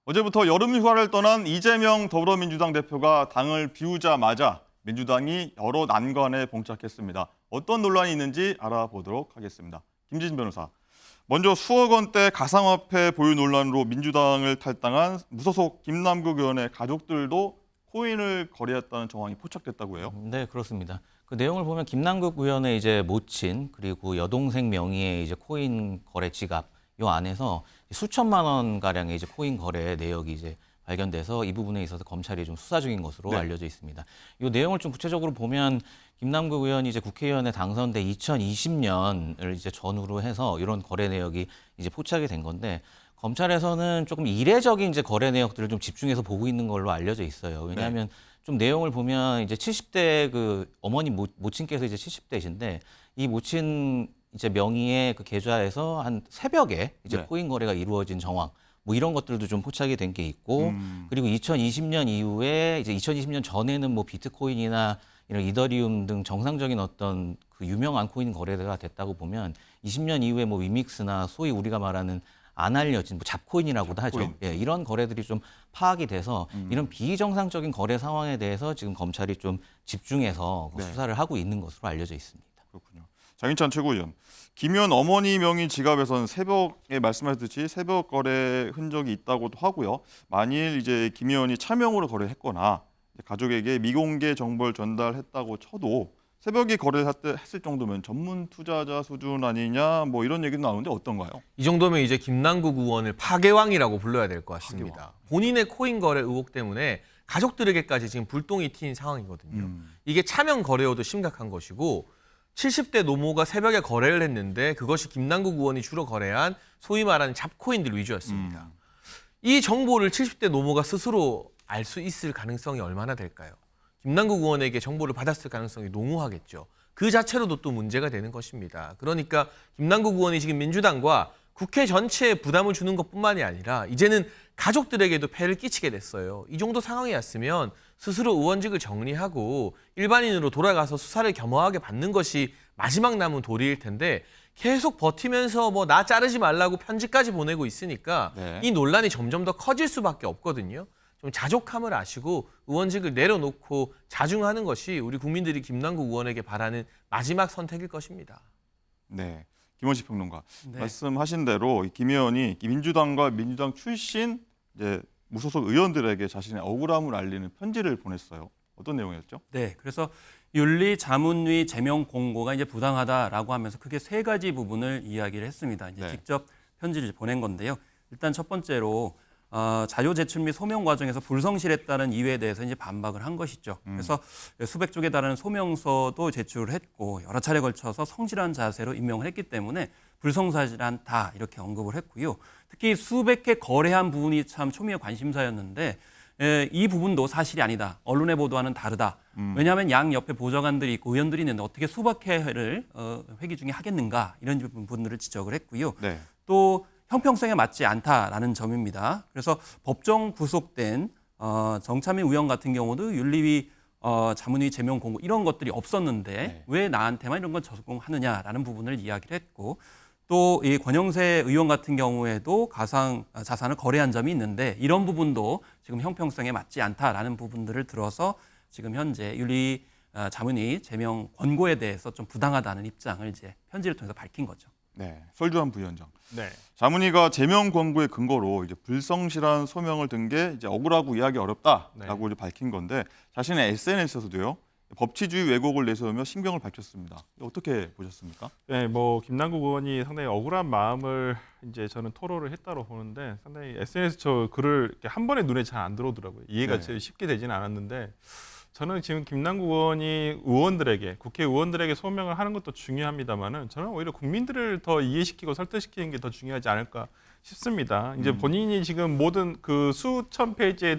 어제부터 여름 휴가를 떠난 이재명 더불어민주당 대표가 당을 비우자마자 민주당이 여러 난관에 봉착했습니다. 어떤 논란이 있는지 알아보도록 하겠습니다. 김지진 변호사. 먼저 수억 원대 가상화폐 보유 논란으로 민주당을 탈당한 무소속 김남국 의원의 가족들도 코인을 거래했다는 정황이 포착됐다고 해요. 네, 그렇습니다. 그 내용을 보면 김남국 의원의 이제 모친 그리고 여동생 명의의 이제 코인 거래 지갑 요 안에서 수천만 원 가량의 이제 코인 거래 내역이 이제 발견돼서 이 부분에 있어서 검찰이 좀 수사 중인 것으로 알려져 있습니다. 이 내용을 좀 구체적으로 보면 김남국 의원이 이제 국회의원에 당선돼 2020년을 이제 전후로 해서 이런 거래 내역이 이제 포착이 된 건데 검찰에서는 조금 이례적인 이제 거래 내역들을 좀 집중해서 보고 있는 걸로 알려져 있어요. 왜냐하면 좀 내용을 보면 이제 70대 그 어머니 모친께서 이제 70대신데 이 모친 이제 명의의 그 계좌에서 한 새벽에 이제 코인 거래가 이루어진 정황, 뭐 이런 것들도 좀 포착이 된 게 있고, 그리고 2020년 이후에 이제 2020년 전에는 뭐 비트코인이나 이런 이더리움 등 정상적인 어떤 그 유명한 코인 거래가 됐다고 보면 20년 이후에 뭐 위믹스나 소위 우리가 말하는 안 알려진 뭐 잡코인이라고도 하죠. 예, 이런 거래들이 좀 파악이 돼서 이런 비정상적인 거래 상황에 대해서 지금 검찰이 좀 집중해서 수사를 하고 있는 것으로 알려져 있습니다. 그렇군요. 장윤찬 최고위원, 김 의원 어머니 명의 지갑에서는 새벽에 말씀하셨듯이 새벽 거래 흔적이 있다고도 하고요. 만일 이제 김 의원이 차명으로 거래했거나 가족에게 미공개 정보를 전달했다고 쳐도 새벽에 거래를 했을 정도면 전문 투자자 수준 아니냐 뭐 이런 얘기도 나오는데 어떤가요? 이 정도면 이제 김남국 의원을 파괴왕이라고 불러야 될 것 같습니다. 본인의 코인 거래 의혹 때문에 가족들에게까지 지금 불똥이 튄 상황이거든요. 이게 차명 거래여도 심각한 것이고 70대 노모가 새벽에 거래를 했는데 그것이 김남국 의원이 주로 거래한 소위 말하는 잡코인들 위주였습니다. 이 정보를 70대 노모가 스스로 알 수 있을 가능성이 얼마나 될까요? 김남국 의원에게 정보를 받았을 가능성이 농후하겠죠. 그 자체로도 또 문제가 되는 것입니다. 그러니까 김남국 의원이 지금 민주당과 국회 전체에 부담을 주는 것뿐만이 아니라 이제는 가족들에게도 폐를 끼치게 됐어요. 이 정도 상황이었으면 스스로 의원직을 정리하고 일반인으로 돌아가서 수사를 겸허하게 받는 것이 마지막 남은 도리일 텐데 계속 버티면서 뭐 나 자르지 말라고 편지까지 보내고 있으니까 이 논란이 점점 더 커질 수밖에 없거든요. 좀 자족함을 아시고 의원직을 내려놓고 자중하는 것이 우리 국민들이 김남국 의원에게 바라는 마지막 선택일 것입니다. 네, 김원식 평론가 말씀하신 대로 김 의원이 민주당과 민주당 출신 이제 무소속 의원들에게 자신의 억울함을 알리는 편지를 보냈어요. 어떤 내용이었죠? 네, 그래서 윤리 자문위 제명 공고가 이제 부당하다라고 하면서 크게 세 가지 부분을 이야기를 했습니다. 이제 직접 편지를 보낸 건데요. 일단 첫 번째로 자료 제출 및 소명 과정에서 불성실했다는 이유에 대해서 이제 반박을 한 것이죠. 그래서 수백 쪽에 달하는 소명서도 제출을 했고 여러 차례 걸쳐서 성실한 자세로 임명을 했기 때문에 불성실한다 이렇게 언급을 했고요. 특히 수백 회 거래한 부분이 참 초미의 관심사였는데 이 부분도 사실이 아니다. 언론의 보도와는 다르다. 왜냐하면 양 옆에 보좌관들이 있고 의원들이 있는데 어떻게 수백 회를 회기 중에 하겠는가 이런 부분들을 지적을 했고요. 또 형평성에 맞지 않다라는 점입니다. 그래서 법정 구속된 정차민 의원 같은 경우도 윤리위 자문위 제명 공고 이런 것들이 없었는데 왜 나한테만 이런 걸 적용하느냐라는 부분을 이야기를 했고 또 이 권영세 의원 같은 경우에도 가상 자산을 거래한 점이 있는데 이런 부분도 지금 형평성에 맞지 않다라는 부분들을 들어서 지금 현재 윤리 자문위 제명 권고에 대해서 좀 부당하다는 입장을 이제 편지를 통해서 밝힌 거죠. 네, 설주환 부위원장. 자문위가 제명 권고의 근거로 이제 불성실한 소명을 든 게 이제 억울하고 이해하기 어렵다라고 이제 밝힌 건데 자신의 SNS에서도요 법치주의 왜곡을 내세우며 신경을 밝혔습니다. 어떻게 보셨습니까? 네, 뭐 김남국 의원이 상당히 억울한 마음을 이제 저는 토로를 했다고 보는데 상당히 SNS 저 글을 이렇게 한 번에 눈에 잘 안 들어오더라고요. 이해가 쉽게 되지는 않았는데. 저는 지금 김남국 의원이 의원들에게 국회의원들에게 소명을 하는 것도 중요합니다만은 저는 오히려 국민들을 더 이해시키고 설득시키는 게 더 중요하지 않을까 싶습니다. 이제 본인이 지금 모든 그 수천 페이지에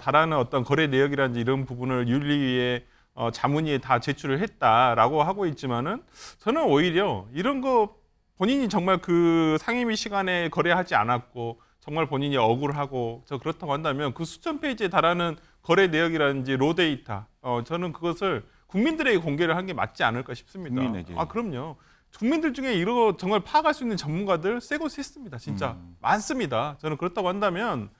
달하는 어떤 거래 내역이라든지 이런 부분을 윤리위에 자문위에 다 제출을 했다라고 하고 있지만은 저는 오히려 이런 거 본인이 정말 그 상임위 시간에 거래하지 않았고 정말 본인이 억울하고 그렇다고 한다면 그 수천 페이지에 달하는 거래 내역이라든지 로 데이터 저는 그것을 국민들에게 공개를 한 게 맞지 않을까 싶습니다. 국민에게. 그럼요. 국민들 중에 이거 정말 파악할 수 있는 전문가들 세고 셌습니다. 진짜 많습니다. 저는 그렇다고 한다면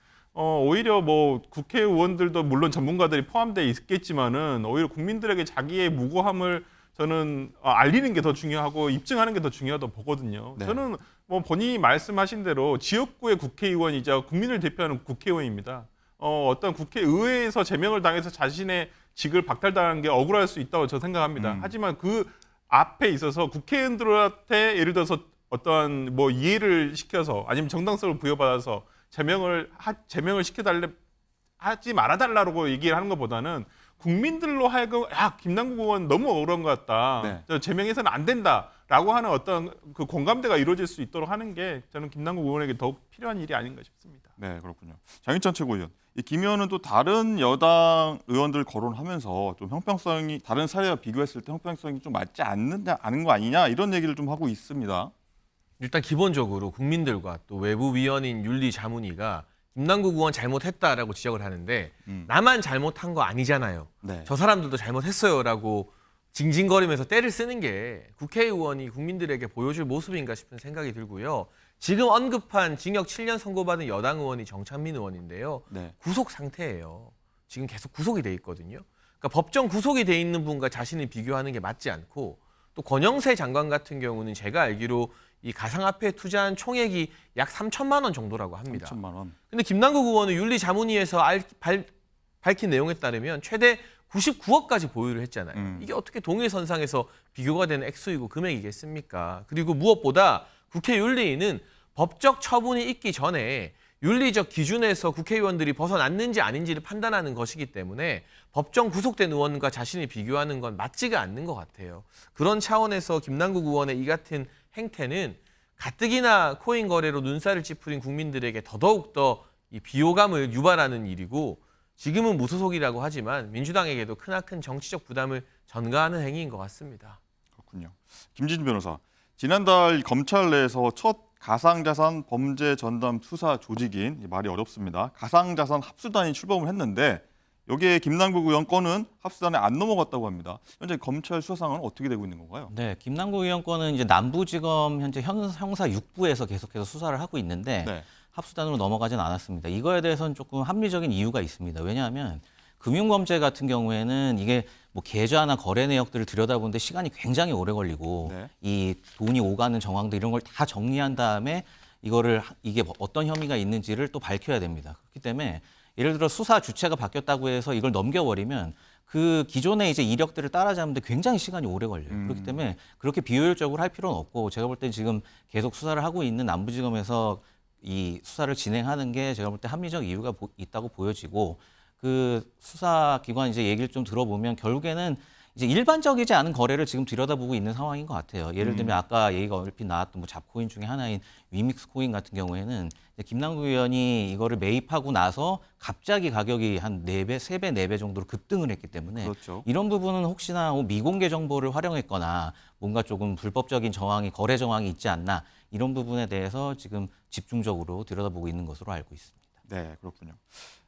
오히려 뭐 국회의원들도 물론 전문가들이 포함되어 있겠지만은 오히려 국민들에게 자기의 무고함을 저는 알리는 게 더 중요하고 입증하는 게 더 중요하다고 보거든요. 네. 저는 뭐 본인이 말씀하신 대로 지역구의 국회의원이자 국민을 대표하는 국회의원입니다. 어떤 국회의회에서 제명을 당해서 자신의 직을 박탈당하는 게 억울할 수 있다고 저는 생각합니다. 하지만 그 앞에 있어서 국회의원들한테 예를 들어서 어떠한 뭐 이해를 시켜서 아니면 정당성을 부여받아서 제명을 시켜달래 하지 말아달라고 얘기를 하는 것보다는 국민들로 하여금 김남국 의원 너무 억울한 것 같다. 네. 제명해서는 안 된다라고 하는 어떤 그 공감대가 이루어질 수 있도록 하는 게 저는 김남국 의원에게 더욱 필요한 일이 아닌가 싶습니다. 네, 그렇군요. 장윤찬 최고위원. 이 김 의원은 또 다른 여당 의원들 거론하면서 좀 형평성이 다른 사례와 비교했을 때 형평성이 좀 맞지 않는 거 아니냐 이런 얘기를 좀 하고 있습니다. 일단 기본적으로 국민들과 또 외부 위원인 윤리자문위가 김남국 의원 잘못했다라고 지적을 하는데 나만 잘못한 거 아니잖아요. 네. 저 사람들도 잘못했어요라고 징징거리면서 때를 쓰는 게 국회의원이 국민들에게 보여줄 모습인가 싶은 생각이 들고요. 지금 언급한 징역 7년 선고받은 여당 의원이 정찬민 의원인데요. 네. 구속 상태예요. 지금 계속 구속이 돼 있거든요. 그러니까 법정 구속이 돼 있는 분과 자신을 비교하는 게 맞지 않고 또 권영세 장관 같은 경우는 제가 알기로 이 가상화폐에 투자한 총액이 약 3천만 원 정도라고 합니다. 3천만 원. 근데 김남국 의원은 윤리자문위에서 밝힌 내용에 따르면 최대 99억까지 보유를 했잖아요. 이게 어떻게 동일선상에서 비교가 되는 액수이고 금액이겠습니까? 그리고 무엇보다 국회 윤리위는 법적 처분이 있기 전에 윤리적 기준에서 국회의원들이 벗어났는지 아닌지를 판단하는 것이기 때문에 법정 구속된 의원과 자신이 비교하는 건 맞지가 않는 것 같아요. 그런 차원에서 김남국 의원의 이 같은 행태는 가뜩이나 코인 거래로 눈살을 찌푸린 국민들에게 더더욱더 이 비호감을 유발하는 일이고 지금은 무소속이라고 하지만 민주당에게도 크나큰 정치적 부담을 전가하는 행위인 것 같습니다. 그렇군요. 김진주 변호사. 지난달 검찰 내에서 첫 가상자산 범죄 전담 수사 조직인, 말이 어렵습니다. 가상자산 합수단이 출범을 했는데 여기에 김남국 의원 건은 합수단에 안 넘어갔다고 합니다. 현재 검찰 수사상은 어떻게 되고 있는 건가요? 네, 김남국 의원 건은 이제 남부지검 현재 형사 6부에서 계속해서 수사를 하고 있는데 네. 합수단으로 넘어가진 않았습니다. 이거에 대해서는 조금 합리적인 이유가 있습니다. 왜냐하면 금융범죄 같은 경우에는 이게 뭐 계좌나 거래 내역들을 들여다보는데 시간이 굉장히 오래 걸리고 네. 이 돈이 오가는 정황들 이런 걸 다 정리한 다음에 이게 어떤 혐의가 있는지를 또 밝혀야 됩니다. 그렇기 때문에 예를 들어 수사 주체가 바뀌었다고 해서 이걸 넘겨버리면 그 기존의 이제 이력들을 따라잡는데 굉장히 시간이 오래 걸려요. 그렇기 때문에 그렇게 비효율적으로 할 필요는 없고 제가 볼 때 지금 계속 수사를 하고 있는 남부지검에서 이 수사를 진행하는 게 제가 볼 때 합리적 이유가 있다고 보여지고 그 수사기관 이제 얘기를 좀 들어보면 결국에는 이제 일반적이지 않은 거래를 지금 들여다보고 있는 상황인 것 같아요. 예를 들면 아까 얘기가 얼핏 나왔던 뭐 잡코인 중에 하나인 위믹스 코인 같은 경우에는 이제 김남국 의원이 이거를 매입하고 나서 갑자기 가격이 한 4배, 3배, 4배 정도로 급등을 했기 때문에 그렇죠. 이런 부분은 혹시나 미공개 정보를 활용했거나 뭔가 조금 불법적인 정황이 거래 정황이 있지 않나 이런 부분에 대해서 지금 집중적으로 들여다보고 있는 것으로 알고 있습니다. 네, 그렇군요.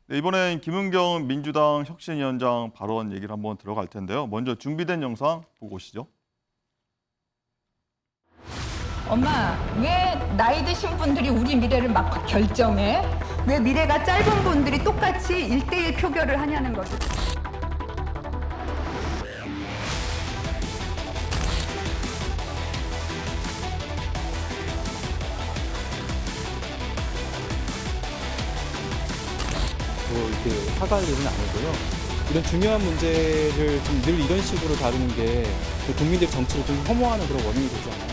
네, 이번엔 김은경 민주당 혁신위원장 발언 얘기를 한번 들어갈 텐데요. 먼저 준비된 영상 보고 오시죠. 엄마, 왜 나이 드신 분들이 우리 미래를 막 결정해? 왜 미래가 짧은 분들이 똑같이 1대1 표결을 하냐는 거죠. 이렇게 사과할 일은 아니고요. 이런 중요한 문제를 좀 늘 이런 식으로 다루는 게 국민들 정치를 좀 혐오하는 그런 원인이 되지 않나요?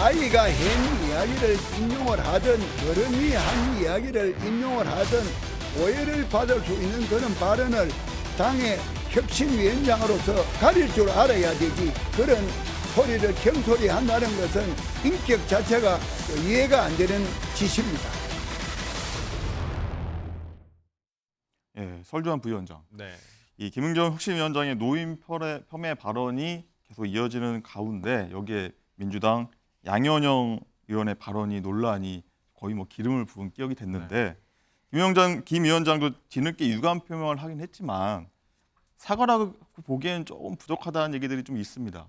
아이가 한 이야기를 인용을 하든 어른이 한 이야기를 인용을 하든 오해를 받을 수 있는 그런 발언을 당의 혁신위원장으로서 가릴 줄 알아야 되지. 그런 소리를 경소리 한다는 것은 인격 자체가 이해가 안 되는 짓입니다. 예, 설주환 부위원장. 네. 이 김은경 혁신위원장의 노인 폄훼 발언이 계속 이어지는 가운데 여기에 민주당 양현영 의원의 발언이 논란이 거의 뭐 기름을 부은 기억이 됐는데 김 위원장도 뒤늦게 유감 표명을 하긴 했지만 사과라고 보기엔 조금 부족하다는 얘기들이 좀 있습니다.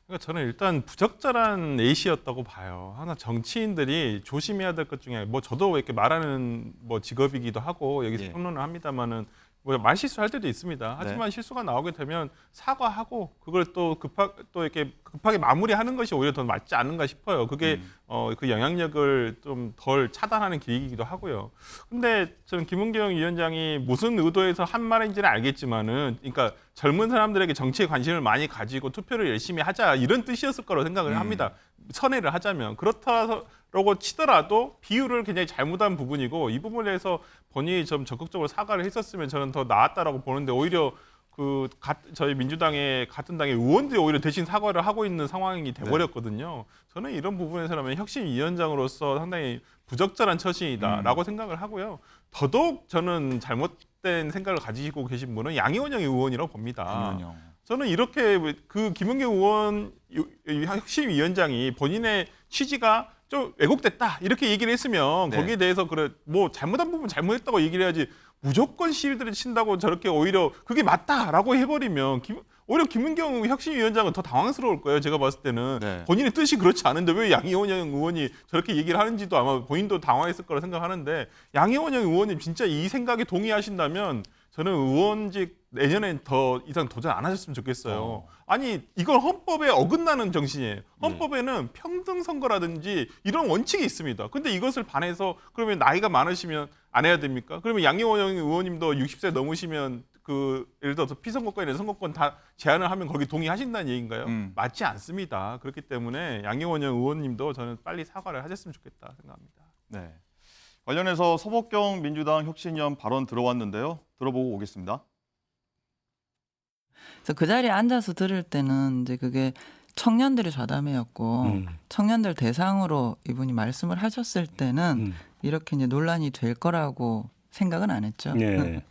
그러니까 저는 일단 부적절한 예시였다고 봐요. 하나 정치인들이 조심해야 될 것 중에 뭐 저도 이렇게 말하는 뭐 직업이기도 하고 여기서 예. 평론을 합니다만은 뭐 말실수할 때도 있습니다. 하지만 실수가 나오게 되면 사과하고 그걸 또 이렇게 급하게 마무리하는 것이 오히려 더 맞지 않는가 싶어요. 그게 그 영향력을 좀 덜 차단하는 계기이기도 하고요. 근데 저는 김은경 위원장이 무슨 의도에서 한 말인지는 알겠지만은, 그러니까 젊은 사람들에게 정치에 관심을 많이 가지고 투표를 열심히 하자 이런 뜻이었을 거라고 생각을 합니다. 선회를 하자면 그렇다라고 치더라도 비율을 굉장히 잘못한 부분이고 이 부분에 대해서 본인이 좀 적극적으로 사과를 했었으면 저는 더 나았다라고 보는데 오히려 저희 민주당의 같은 당의 의원들이 오히려 대신 사과를 하고 있는 상황이 돼버렸거든요. 저는 이런 부분에서라면 혁신위원장으로서 상당히 부적절한 처신이다라고 생각을 하고요. 더더욱 저는 잘못된 생각을 가지고 계신 분은 양이원영 의원이라고 봅니다. 양이원영. 저는 이렇게 그 김은경 의원 혁신위원장이 본인의 취지가 좀 왜곡됐다 이렇게 얘기를 했으면 네. 거기에 대해서 그래 뭐 잘못한 부분 잘못했다고 얘기를 해야지 무조건 시일들을 친다고 저렇게 오히려 그게 맞다라고 해버리면 오히려 김은경 혁신위원장은 더 당황스러울 거예요. 제가 봤을 때는 네. 본인의 뜻이 그렇지 않은데 왜 양이원영 의원이 저렇게 얘기를 하는지도 아마 본인도 당황했을 거라 생각하는데 양이원영 의원님 진짜 이 생각에 동의하신다면 저는 의원직 내년엔 더 이상 도전 안 하셨으면 좋겠어요. 아니 이건 헌법에 어긋나는 정신이에요. 헌법에는 평등 선거라든지 이런 원칙이 있습니다. 근데 이것을 반해서 그러면 나이가 많으시면 안 해야 됩니까? 그러면 양이원영 의원님도 60세 넘으시면 예를 들어서 피선거권이나 선거권 다 제한을 하면 거기 동의하신다는 얘기인가요? 맞지 않습니다. 그렇기 때문에 양이원영 의원님도 저는 빨리 사과를 하셨으면 좋겠다 생각합니다. 네. 관련해서 서복경 민주당 혁신위원 발언 들어왔는데요. 들어보고 오겠습니다. 그래서 그 자리에 앉아서 들을 때는 이제 그게 청년들의 좌담회였고 청년들 대상으로 이분이 말씀을 하셨을 때는 이렇게 이제 논란이 될 거라고 생각은 안 했죠. 예.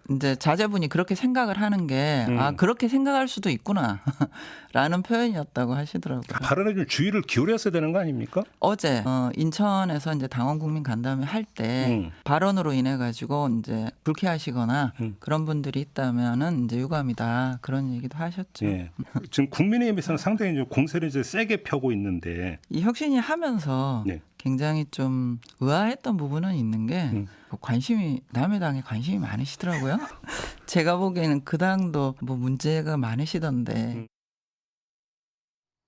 이제 자제분이 그렇게 생각을 하는 게 그렇게 생각할 수도 있구나라는 표현이었다고 하시더라고요. 발언에 좀 주의를 기울였어야 되는 거 아닙니까? 어제 인천에서 이제 당원 국민 간담회 할 때 발언으로 인해 가지고 이제 불쾌하시거나 그런 분들이 있다면은 이제 유감이다 그런 얘기도 하셨죠. 예. 지금 국민의힘에서는 상당히 좀 공세를 이제 세게 펴고 있는데 이 혁신이 하면서 네. 굉장히 좀 의아했던 부분은 있는 게 관심이 남의 당에 관심이 많으시더라고요. 제가 보기에는 그 당도 뭐 문제가 많으시던데.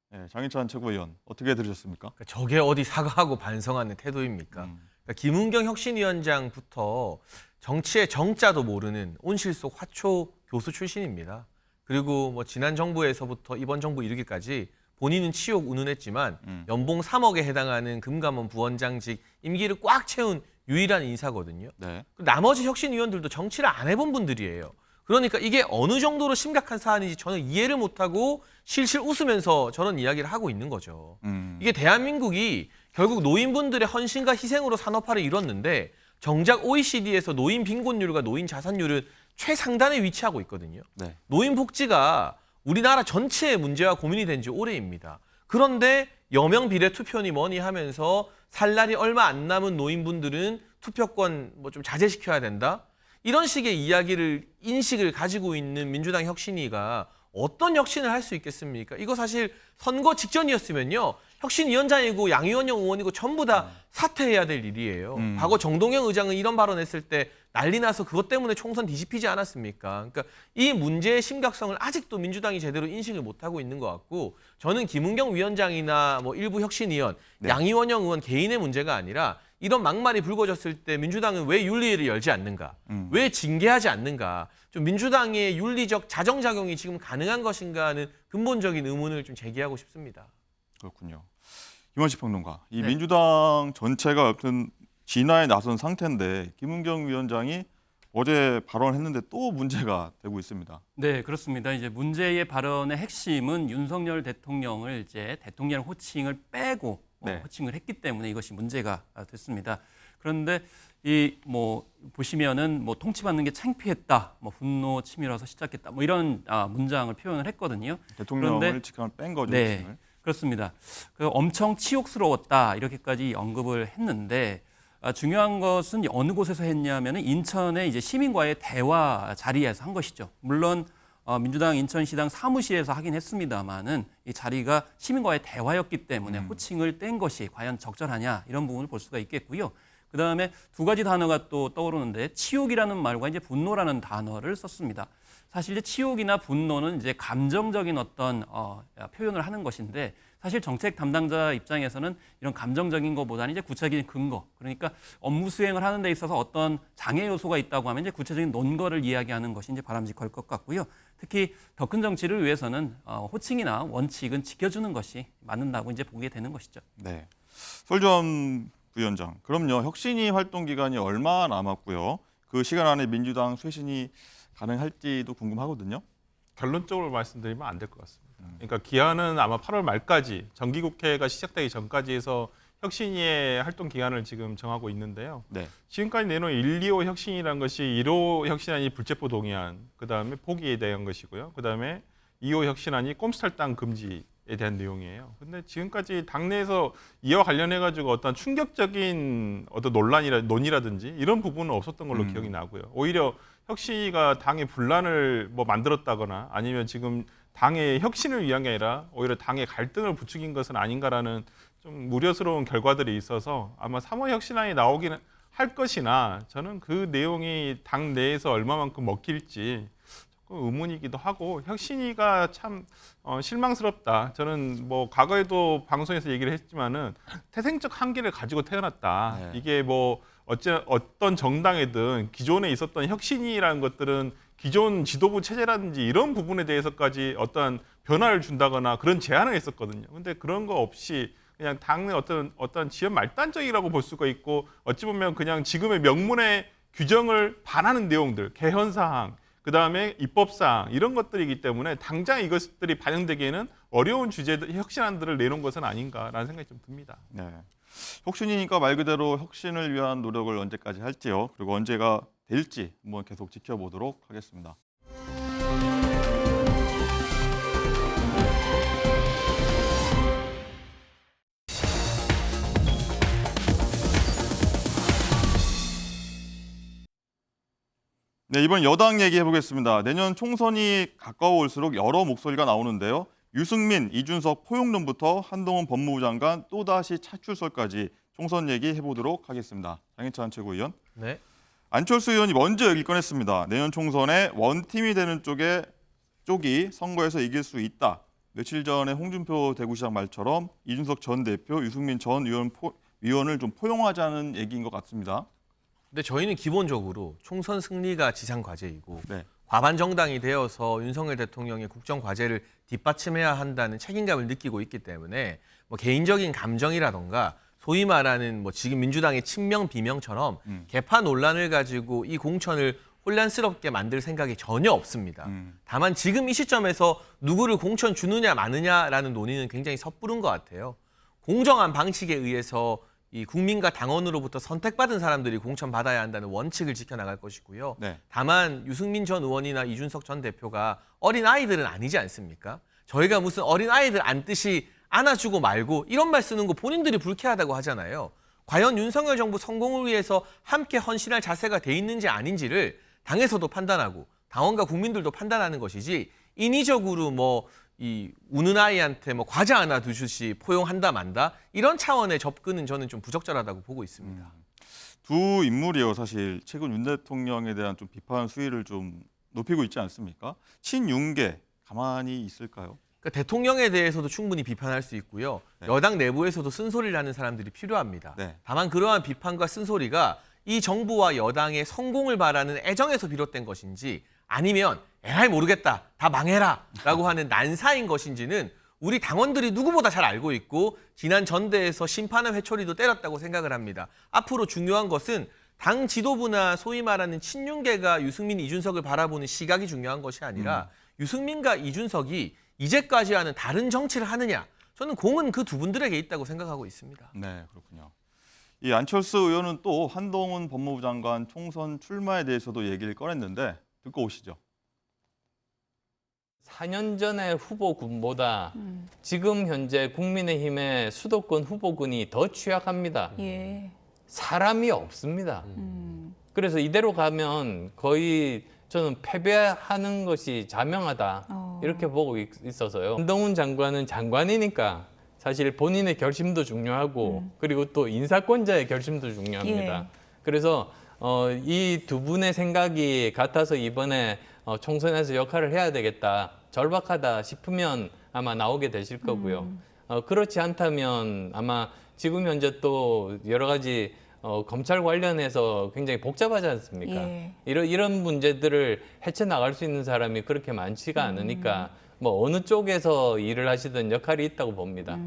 네, 장희찬 최고위원 어떻게 들으셨습니까? 그러니까 저게 어디 사과하고 반성하는 태도입니까? 그러니까 김은경 혁신위원장부터 정치의 정자도 모르는 온실속 화초 교수 출신입니다. 그리고 뭐 지난 정부에서부터 이번 정부 이르기까지 본인은 치욕 운운했지만 연봉 3억에 해당하는 금감원 부원장직 임기를 꽉 채운 유일한 인사거든요. 네. 나머지 혁신위원들도 정치를 안 해본 분들이에요. 그러니까 이게 어느 정도로 심각한 사안인지 저는 이해를 못하고 실실 웃으면서 저런 이야기를 하고 있는 거죠. 이게 대한민국이 결국 노인분들의 헌신과 희생으로 산업화를 이뤘는데 정작 OECD에서 노인 빈곤율과 노인 자살률은 최상단에 위치하고 있거든요. 네. 노인 복지가 우리나라 전체의 문제와 고민이 된 지 오래입니다. 그런데 여명 비례 투표니 뭐니 하면서 살 날이 얼마 안 남은 노인분들은 투표권 뭐 좀 자제시켜야 된다. 이런 식의 이야기를 인식을 가지고 있는 민주당 혁신위가 어떤 혁신을 할 수 있겠습니까? 이거 사실 선거 직전이었으면요. 혁신위원장이고 양이원영 의원이고 전부 다 사퇴해야 될 일이에요. 과거 정동영 의장은 이런 발언했을 때 난리 나서 그것 때문에 총선 뒤집히지 않았습니까? 그러니까 이 문제의 심각성을 아직도 민주당이 제대로 인식을 못하고 있는 것 같고 저는 김은경 위원장이나 뭐 일부 혁신위원, 네. 양이원영 의원 개인의 문제가 아니라 이런 막말이 불거졌을 때 민주당은 왜 윤리위를 열지 않는가? 왜 징계하지 않는가? 좀 민주당의 윤리적 자정작용이 지금 가능한 것인가 하는 근본적인 의문을 좀 제기하고 싶습니다. 그렇군요. 김원식 평론가, 이 네. 민주당 전체가 어떤 진화에 나선 상태인데 김은경 위원장이 어제 발언했는데 또 문제가 되고 있습니다. 네, 그렇습니다. 이제 문제의 발언의 핵심은 윤석열 대통령을 이제 대통령 호칭을 빼고 네. 호칭을 했기 때문에 이것이 문제가 됐습니다. 그런데 이 뭐 보시면은 뭐 통치받는 게 창피했다, 뭐 분노 치밀어서 시작했다, 뭐 이런 문장을 표현을 했거든요. 대통령을 그런데 직함을 뺀 거죠. 네, 호칭을. 그렇습니다. 엄청 치욕스러웠다 이렇게까지 언급을 했는데 중요한 것은 어느 곳에서 했냐면은 인천의 이제 시민과의 대화 자리에서 한 것이죠. 물론 민주당 인천시당 사무실에서 하긴 했습니다만은 이 자리가 시민과의 대화였기 때문에 호칭을 뗀 것이 과연 적절하냐 이런 부분을 볼 수가 있겠고요. 그다음에 두 가지 단어가 또 떠오르는데 치욕이라는 말과 이제 분노라는 단어를 썼습니다. 사실 이제 치욕이나 분노는 이제 감정적인 어떤 표현을 하는 것인데 사실 정책 담당자 입장에서는 이런 감정적인 것보다는 이제 구체적인 근거, 그러니까 업무 수행을 하는 데 있어서 어떤 장애 요소가 있다고 하면 이제 구체적인 논거를 이야기하는 것이 이제 바람직할 것 같고요. 특히 더 큰 정치를 위해서는 호칭이나 원칙은 지켜주는 것이 맞는다고 이제 보게 되는 것이죠. 네. 설전 부위원장, 그럼요. 혁신위 활동 기간이 얼마 남았고요. 그 시간 안에 민주당 쇄신이 가능할지도 궁금하거든요. 결론적으로 말씀드리면 안 될 것 같습니다. 그러니까 기한은 아마 8월 말까지 정기국회가 시작되기 전까지 해서 혁신위의 활동 기간을 지금 정하고 있는데요. 네. 지금까지 내놓은 1, 2호 혁신이라는 것이 1호 혁신안이 불체포 동의안, 그다음에 포기에 대한 것이고요. 그다음에 2호 혁신안이 꼼수탈당 금지에 대한 내용이에요. 근데 지금까지 당내에서 이와 관련해 가지고 어떤 충격적인 어떤 논의라든지 이런 부분은 없었던 걸로 기억이 나고요. 오히려 혁신위가 당의 분란을 만들었다거나 아니면 지금 당의 혁신을 위한 게 아니라 오히려 당의 갈등을 부추긴 것은 아닌가라는 좀 우려스러운 결과들이 있어서 아마 3호 혁신안이 나오기는 할 것이나 저는 그 내용이 당 내에서 얼마만큼 먹힐지 조금 의문이기도 하고 혁신위가 참 실망스럽다. 저는 과거에도 방송에서 얘기를 했지만은 태생적 한계를 가지고 태어났다. 네. 이게 어떤 정당이든 기존에 있었던 혁신이라는 것들은 기존 지도부 체제라든지 이런 부분에 대해서까지 어떤 변화를 준다거나 그런 제안을 했었거든요. 근데 그런 거 없이 그냥 당내 어떤 지연 말단적이라고 볼 수가 있고 어찌 보면 그냥 지금의 명문의 규정을 반하는 내용들, 개헌 사항, 그다음에 입법 사항 이런 것들이기 때문에 당장 이것들이 반영되기에는 어려운 주제들, 혁신안들을 내놓은 것은 아닌가라는 생각이 좀 듭니다. 네. 혁신이니까 말 그대로 혁신을 위한 노력을 언제까지 할지요. 그리고 언제가 될지 한번 계속 지켜보도록 하겠습니다. 네, 이번 여당 얘기해 보겠습니다. 내년 총선이 가까워올수록 여러 목소리가 나오는데요. 유승민, 이준석 포용론부터 한동훈 법무부 장관 또다시 차출설까지 총선 얘기해 보도록 하겠습니다. 장혜찬 최고위원. 네. 안철수 의원이 먼저 얘기를 꺼냈습니다. 내년 총선에 원팀이 되는 쪽이 선거에서 이길 수 있다. 며칠 전에 홍준표 대구시장 말처럼 이준석 전 대표, 유승민 전 위원을 좀 포용하자는 얘기인 것 같습니다. 근데 저희는 기본적으로 총선 승리가 지상 과제이고 네. 과반 정당이 되어서 윤석열 대통령의 국정 과제를 뒷받침해야 한다는 책임감을 느끼고 있기 때문에 개인적인 감정이라던가 소위 말하는 지금 민주당의 친명 비명처럼 개파 논란을 가지고 이 공천을 혼란스럽게 만들 생각이 전혀 없습니다. 다만 지금 이 시점에서 누구를 공천 주느냐 마느냐라는 논의는 굉장히 섣부른 것 같아요. 공정한 방식에 의해서 이 국민과 당원으로부터 선택받은 사람들이 공천받아야 한다는 원칙을 지켜나갈 것이고요. 네. 다만 유승민 전 의원이나 이준석 전 대표가 어린 아이들은 아니지 않습니까? 저희가 무슨 어린 아이들 안듯이 안아주고 말고 이런 말 쓰는 거 본인들이 불쾌하다고 하잖아요. 과연 윤석열 정부 성공을 위해서 함께 헌신할 자세가 돼 있는지 아닌지를 당에서도 판단하고 당원과 국민들도 판단하는 것이지 인위적으로 이 우는 아이한테 과자 하나 두듯이 포용한다 만다 이런 차원의 접근은 저는 좀 부적절하다고 보고 있습니다. 두 인물이요. 사실 최근 윤 대통령에 대한 좀 비판 수위를 좀 높이고 있지 않습니까? 친윤계 가만히 있을까요? 그러니까 대통령에 대해서도 충분히 비판할 수 있고요. 네. 여당 내부에서도 쓴소리를 하는 사람들이 필요합니다. 네. 다만 그러한 비판과 쓴소리가 이 정부와 여당의 성공을 바라는 애정에서 비롯된 것인지 아니면 에라이 모르겠다, 다 망해라 라고 하는 난사인 것인지는 우리 당원들이 누구보다 잘 알고 있고 지난 전대에서 심판의 회초리도 때렸다고 생각을 합니다. 앞으로 중요한 것은 당 지도부나 소위 말하는 친윤계가 유승민, 이준석을 바라보는 시각이 중요한 것이 아니라 유승민과 이준석이 이제까지와는 다른 정치를 하느냐. 저는 공은 그 두 분들에게 있다고 생각하고 있습니다. 네, 그렇군요. 이 안철수 의원은 또 한동훈 법무부 장관 총선 출마에 대해서도 얘기를 꺼냈는데 듣고 오시죠. 4년 전의 후보군보다 지금 현재 국민의힘의 수도권 후보군이 더 취약합니다. 예. 사람이 없습니다. 그래서 이대로 가면 거의 저는 패배하는 것이 자명하다 이렇게 보고 있어서요. 한동훈 장관은 장관이니까 사실 본인의 결심도 중요하고 그리고 또 인사권자의 결심도 중요합니다. 예. 그래서 이 두 분의 생각이 같아서 이번에 총선에서 역할을 해야 되겠다, 절박하다 싶으면 아마 나오게 되실 거고요. 그렇지 않다면 아마 지금 현재 또 여러 가지 검찰 관련해서 굉장히 복잡하지 않습니까? 예. 이런 문제들을 헤쳐나갈 수 있는 사람이 그렇게 많지가 않으니까 뭐 어느 쪽에서 일을 하시든 역할이 있다고 봅니다.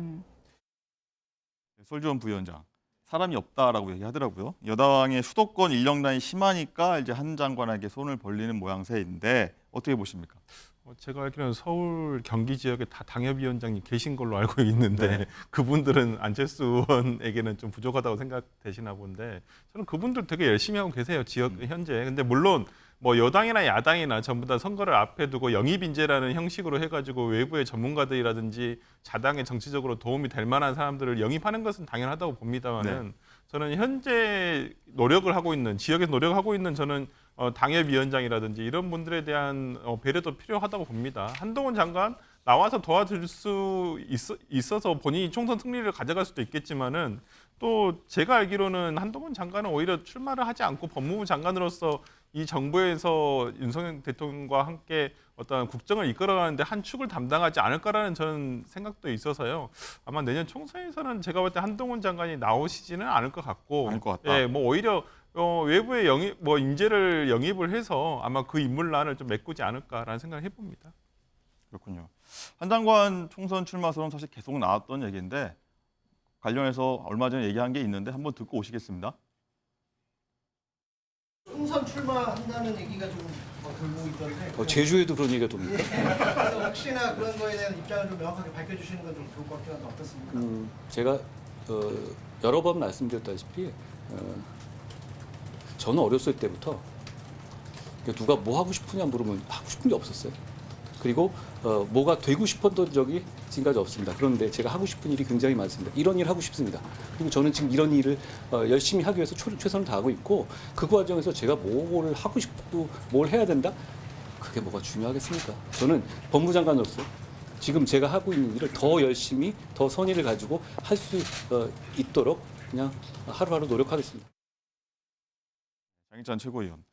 솔지원 부위원장, 사람이 없다라고 얘기하더라고요. 여당의 수도권 인력난이 심하니까 이제 한 장관에게 손을 벌리는 모양새인데 어떻게 보십니까? 제가 알기로는 서울 경기 지역에 다 당협위원장님 계신 걸로 알고 있는데 네. 그분들은 안철수 의원에게는 좀 부족하다고 생각되시나 본데 저는 그분들 되게 열심히 하고 계세요. 지역 현재. 근데 물론 뭐 여당이나 야당이나 전부 다 선거를 앞에 두고 영입인재라는 형식으로 해가지고 외부의 전문가들이라든지 자당에 정치적으로 도움이 될 만한 사람들을 영입하는 것은 당연하다고 봅니다만은 저는 현재 노력을 하고 있는 지역에서 노력하고 있는 저는 당협위원장이라든지 이런 분들에 대한 배려도 필요하다고 봅니다. 한동훈 장관 나와서 도와줄 수 있어서 본인이 총선 승리를 가져갈 수도 있겠지만은 또 제가 알기로는 한동훈 장관은 오히려 출마를 하지 않고 법무부 장관으로서 이 정부에서 윤석열 대통령과 함께 어떤 국정을 이끌어가는데 한 축을 담당하지 않을까라는 저는 생각도 있어서요. 아마 내년 총선에서는 제가 볼 때 한동훈 장관이 나오시지는 않을 것 같고, 않을 것 같다. 예, 뭐 오히려 외부의 인재를 영입을 해서 아마 그 인물난을 좀 메꾸지 않을까라는 생각을 해봅니다. 그렇군요. 한 장관 총선 출마설은 사실 계속 나왔던 얘기인데 관련해서 얼마 전에 얘기한 게 있는데 한번 듣고 오시겠습니다. 총선 출마한다는 얘기가 좀 돌고 있던데. 제주에도 그런 얘기가 돕니까? 그래서 혹시나 그런 거에 대한 입장을 좀 명확하게 밝혀주시는 건 좀 좋을 것 같긴 한데 어떻습니까? 제가 여러 번 말씀드렸다시피 저는 어렸을 때부터 누가 뭐 하고 싶으냐 물으면 하고 싶은 게 없었어요. 그리고 뭐가 되고 싶었던 적이 지금까지 없습니다. 그런데 제가 하고 싶은 일이 굉장히 많습니다. 이런 일 하고 싶습니다. 그리고 저는 지금 이런 일을 열심히 하기 위해서 최선을 다하고 있고 그 과정에서 제가 뭘 하고 싶고 뭘 해야 된다? 그게 뭐가 중요하겠습니까? 저는 법무장관으로서 지금 제가 하고 있는 일을 더 열심히 더 선의를 가지고 할 수 있도록 그냥 하루하루 노력하겠습니다. 장희찬 최고위원.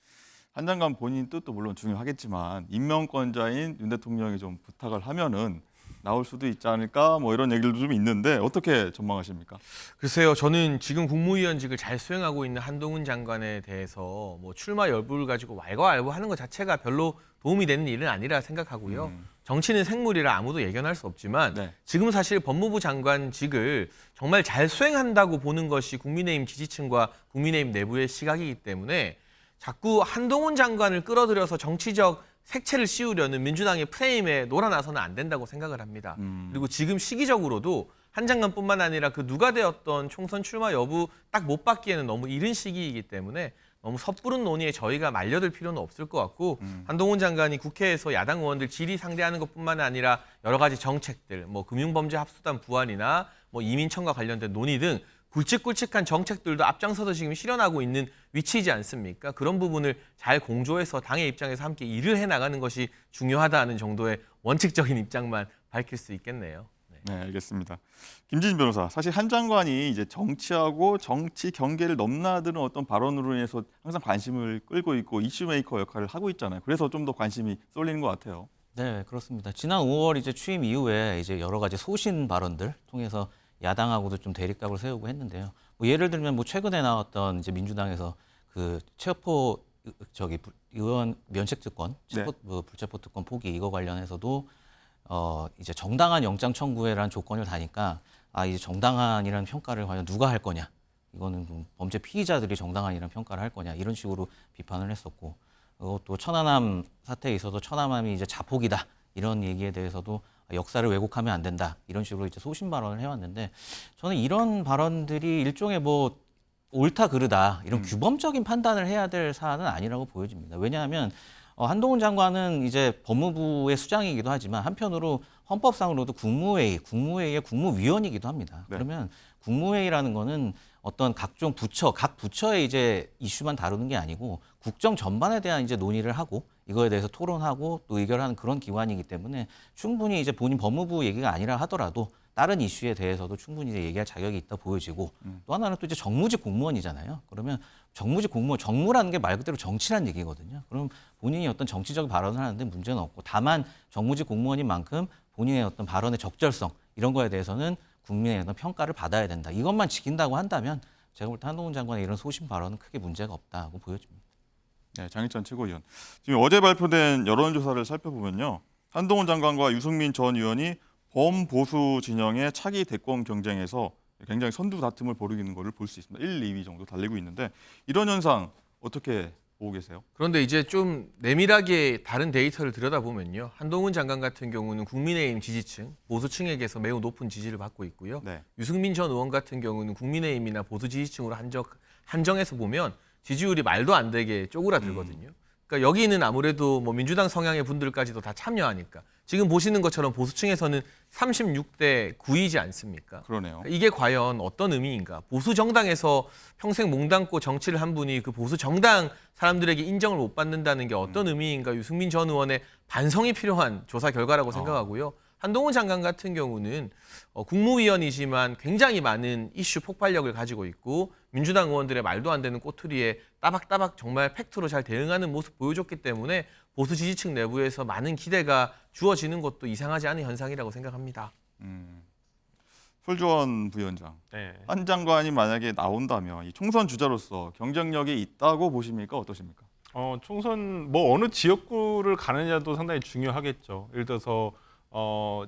한 장관 본인 뜻도 물론 중요하겠지만 임명권자인 윤 대통령이 좀 부탁을 하면은 나올 수도 있지 않을까 뭐 이런 얘기들도 좀 있는데 어떻게 전망하십니까? 글쎄요, 저는 지금 국무위원직을 잘 수행하고 있는 한동훈 장관에 대해서 뭐 출마 여부를 가지고 왈가왈부하는 것 자체가 별로 도움이 되는 일은 아니라 생각하고요. 정치는 생물이라 아무도 예견할 수 없지만 지금 사실 법무부 장관직을 정말 잘 수행한다고 보는 것이 국민의힘 지지층과 국민의힘 내부의 시각이기 때문에 자꾸 한동훈 장관을 끌어들여서 정치적 색채를 씌우려는 민주당의 프레임에 놀아나서는 안 된다고 생각을 합니다. 그리고 지금 시기적으로도 한 장관뿐만 아니라 그 누가 되었던 총선 출마 여부 딱 못 받기에는 너무 이른 시기이기 때문에 너무 섣부른 논의에 저희가 말려들 필요는 없을 것 같고 한동훈 장관이 국회에서 야당 의원들 질의 상대하는 것뿐만 아니라 여러 가지 정책들, 뭐 금융범죄 합수단 부활이나 뭐 이민청과 관련된 논의 등 굵직굵직한 정책들도 앞장서서 지금 실현하고 있는 위치이지 않습니까? 그런 부분을 잘 공조해서 당의 입장에서 함께 일을 해나가는 것이 중요하다는 정도의 원칙적인 입장만 밝힐 수 있겠네요. 네, 알겠습니다. 김진진 변호사, 사실 한 장관이 이제 정치하고 정치 경계를 넘나드는 어떤 발언으로 인해서 항상 관심을 끌고 있고 이슈메이커 역할을 하고 있잖아요. 그래서 좀 더 관심이 쏠리는 것 같아요. 네, 그렇습니다. 지난 5월 이제 취임 이후에 이제 여러 가지 소신 발언들 통해서 야당하고도 좀 대립각을 세우고 했는데요. 뭐 예를 들면 뭐 최근에 나왔던 이제 민주당에서 그 체포 의원 면책 특권, 불체포 특권 포기 이거 관련해서도 이제 정당한 영장 청구에라는 조건을 다니까 이제 정당한이라는 평가를 과연 누가 할 거냐? 이거는 좀 범죄 피의자들이 정당한이라는 평가를 할 거냐? 이런 식으로 비판을 했었고, 또 천안함 사태에 있어서 천안함이 이제 자폭이다 이런 얘기에 대해서도 역사를 왜곡하면 안 된다 이런 식으로 이제 소신 발언을 해왔는데 저는 이런 발언들이 일종의 뭐 옳다 그르다 이런 규범적인 판단을 해야 될 사안은 아니라고 보여집니다. 왜냐하면 한동훈 장관은 이제 법무부의 수장이기도 하지만 한편으로 헌법상으로도 국무회의의 국무위원이기도 합니다. 그러면 국무회의라는 거는 어떤 각종 부처, 각 부처의 이제 이슈만 다루는 게 아니고 국정 전반에 대한 이제 논의를 하고 이거에 대해서 토론하고 또 의결하는 그런 기관이기 때문에 충분히 이제 본인 법무부 얘기가 아니라 하더라도 다른 이슈에 대해서도 충분히 이제 얘기할 자격이 있다 보여지고 또 하나는 또 이제 정무직 공무원이잖아요. 그러면 정무직 공무원, 정무라는 게 말 그대로 정치란 얘기거든요. 그럼 본인이 어떤 정치적 발언을 하는데 문제는 없고 다만 정무직 공무원인 만큼 본인의 어떤 발언의 적절성 이런 거에 대해서는 국민의 어떤 평가를 받아야 된다. 이것만 지킨다고 한다면 제가 볼 때 한동훈 장관의 이런 소신 발언은 크게 문제가 없다고 보여집니다. 네, 장익찬 최고위원. 지금 어제 발표된 여론조사를 살펴보면요. 한동훈 장관과 유승민 전 의원이 범보수 진영의 차기 대권 경쟁에서 굉장히 선두 다툼을 벌이는 것을 볼 수 있습니다. 1, 2위 정도 달리고 있는데 이런 현상 어떻게 보고 계세요? 그런데 이제 좀 내밀하게 다른 데이터를 들여다보면요. 한동훈 장관 같은 경우는 국민의힘 지지층, 보수층에게서 매우 높은 지지를 받고 있고요. 네. 유승민 전 의원 같은 경우는 국민의힘이나 보수 지지층으로 한정해서 보면 지지율이 말도 안 되게 쪼그라들거든요. 그러니까 여기는 아무래도 뭐 민주당 성향의 분들까지도 다 참여하니까 지금 보시는 것처럼 보수층에서는 36대 9이지 않습니까? 그러네요. 이게 과연 어떤 의미인가? 보수 정당에서 평생 몸담고 정치를 한 분이 그 보수 정당 사람들에게 인정을 못 받는다는 게 어떤 의미인가? 유승민 전 의원의 반성이 필요한 조사 결과라고 생각하고요. 한동훈 장관 같은 경우는 국무위원이지만 굉장히 많은 이슈 폭발력을 가지고 있고 민주당 의원들의 말도 안 되는 꼬투리에 따박따박 정말 팩트로 잘 대응하는 모습 보여줬기 때문에 보수 지지층 내부에서 많은 기대가 주어지는 것도 이상하지 않은 현상이라고 생각합니다. 설주원 부위원장. 네. 한 장관이 만약에 나온다면 이 총선 주자로서 경쟁력이 있다고 보십니까? 어떠십니까? 총선 뭐 어느 지역구를 가느냐도 상당히 중요하겠죠. 예를 들어서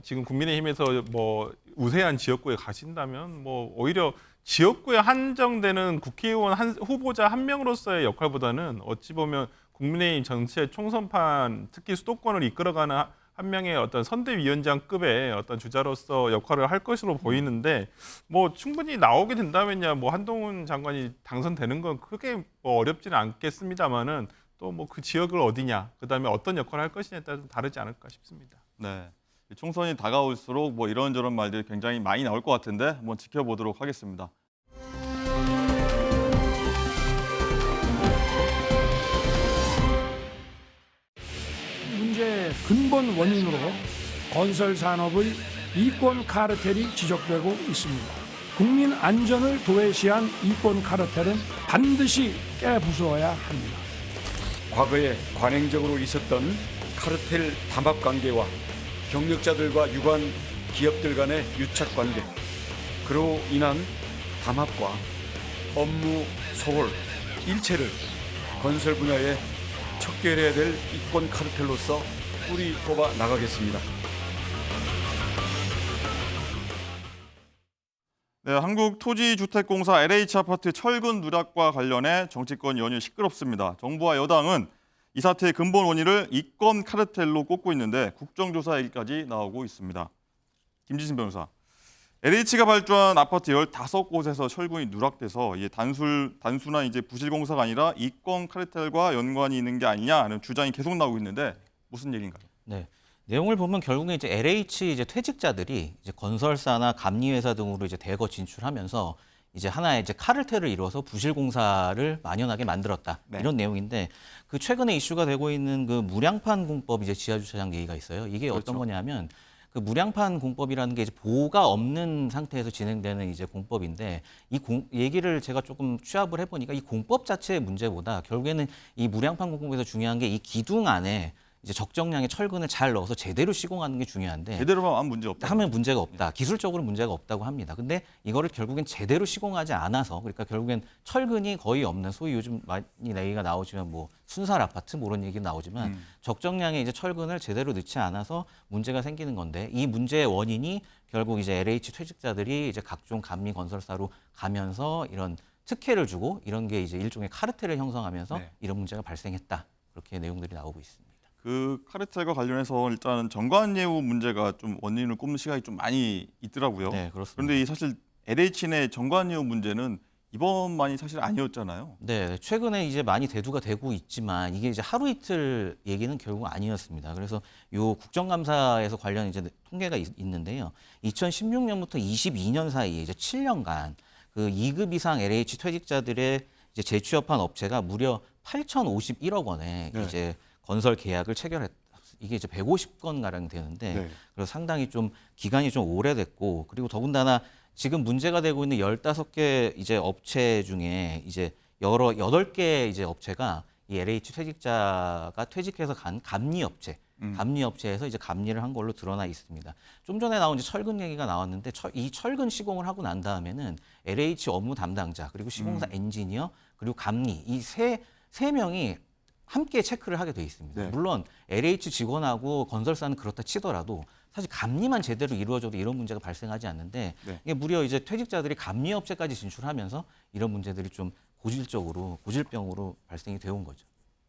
지금 국민의힘에서 뭐 우세한 지역구에 가신다면 뭐 오히려 지역구에 한정되는 국회의원 후보자 한 명으로서의 역할보다는 어찌 보면 국민의힘 전체 총선판 특히 수도권을 이끌어가는 한 명의 어떤 선대위원장급의 어떤 주자로서 역할을 할 것으로 보이는데 뭐 충분히 나오게 된다면야 뭐 한동훈 장관이 당선되는 건 크게 뭐 어렵지는 않겠습니다만은 또 뭐 그 지역을 어디냐 그다음에 어떤 역할을 할 것이냐에 따라 좀 다르지 않을까 싶습니다. 네. 총선이 다가올수록 뭐 이런저런 말들이 굉장히 많이 나올 것 같은데 한번 지켜보도록 하겠습니다. 문제의 근본 원인으로 건설 산업의 이권 카르텔이 지적되고 있습니다. 국민 안전을 도외시한 이권 카르텔은 반드시 깨부숴야 합니다. 과거에 관행적으로 있었던 카르텔 담합 관계와 경력자들과 유관 기업들 간의 유착 관계, 그로 인한 담합과 업무 소홀, 일체를 건설 분야에 척결해야 될 이권 카르텔로서 뿌리 뽑아 나가겠습니다. 네, 한국토지주택공사 LH아파트 철근 누락과 관련해 정치권 연일 시끄럽습니다. 정부와 여당은 이 사태의 근본 원인을 이권 카르텔로 꼽고 있는데 국정조사 얘기까지 나오고 있습니다. 김지신 변호사, LH가 발주한 아파트 15곳에서 철근이 누락돼서 이게 단순한 이제 부실공사가 아니라 이권 카르텔과 연관이 있는 게 아니냐 하는 주장이 계속 나오고 있는데 무슨 얘기인가요? 네. 내용을 보면 결국에 이제 LH 이제 퇴직자들이 이제 건설사나 감리회사 등으로 이제 대거 진출하면서 이제 하나의 이제 카르텔을 이루어서 부실공사를 만연하게 만들었다. 네. 이런 내용인데 그 최근에 이슈가 되고 있는 그 무량판 공법 이제 지하주차장 얘기가 있어요. 이게 그렇죠. 어떤 거냐면 그 무량판 공법이라는 게 이제 보호가 없는 상태에서 진행되는 이제 공법인데 얘기를 제가 조금 취합을 해보니까 이 공법 자체의 문제보다 결국에는 이 무량판 공법에서 중요한 게 이 기둥 안에 이제 적정량의 철근을 잘 넣어서 제대로 시공하는 게 중요한데 제대로만 하면 문제 없다. 하면 문제가 없다. 기술적으로 문제가 없다고 합니다. 근데 이거를 결국엔 제대로 시공하지 않아서 그러니까 결국엔 철근이 거의 없는 소위 요즘 많이 얘기가 나오지만 뭐 순살 아파트 뭐 이런 얘기 나오지만 적정량의 이제 철근을 제대로 넣지 않아서 문제가 생기는 건데 이 문제의 원인이 결국 이제 LH 퇴직자들이 이제 각종 감리 건설사로 가면서 이런 특혜를 주고 이런 게 이제 일종의 카르텔을 형성하면서 네. 이런 문제가 발생했다. 그렇게 내용들이 나오고 있습니다. 그 카르텔과 관련해서 일단은 정관예우 문제가 좀 원인을 꼽는 시각이 좀 많이 있더라고요. 네, 그렇습니다. 그런데 이 사실 LH 내 정관예우 문제는 이번만이 사실 아니었잖아요. 네, 최근에 이제 많이 대두가 되고 있지만 이게 이제 하루 이틀 얘기는 결국 아니었습니다. 그래서 요 국정감사에서 관련 이제 통계가 있는데요. 2016년부터 22년 사이에 이제 7년간 그 2급 이상 LH 퇴직자들의 이제 재취업한 업체가 무려 8,051억 원에 네. 이제 건설 계약을 체결했. 이게 이제 150건 가량 되는데 네. 그래서 상당히 좀 기간이 좀 오래됐고 그리고 더군다나 지금 문제가 되고 있는 15개 이제 업체 중에 이제 8개 이제 업체가 이 LH 퇴직자가 퇴직해서 간 감리 업체, 감리 업체에서 이제 감리를 한 걸로 드러나 있습니다. 좀 전에 나온 이제 철근 얘기가 나왔는데 이 철근 시공을 하고 난 다음에는 LH 업무 담당자 그리고 시공사 엔지니어 그리고 감리 이 세 명이 함께 체크를 하게 돼 있습니다. 네. 물론 LH 직원하고 건설사는 그렇다 치더라도 사실 감리만 제대로 이루어져도 이런 문제가 발생하지 않는데 네. 이게 무려 이제 퇴직자들이 감리 업체까지 진출하면서 이런 문제들이 좀 고질병으로 발생이 되어 온 거죠.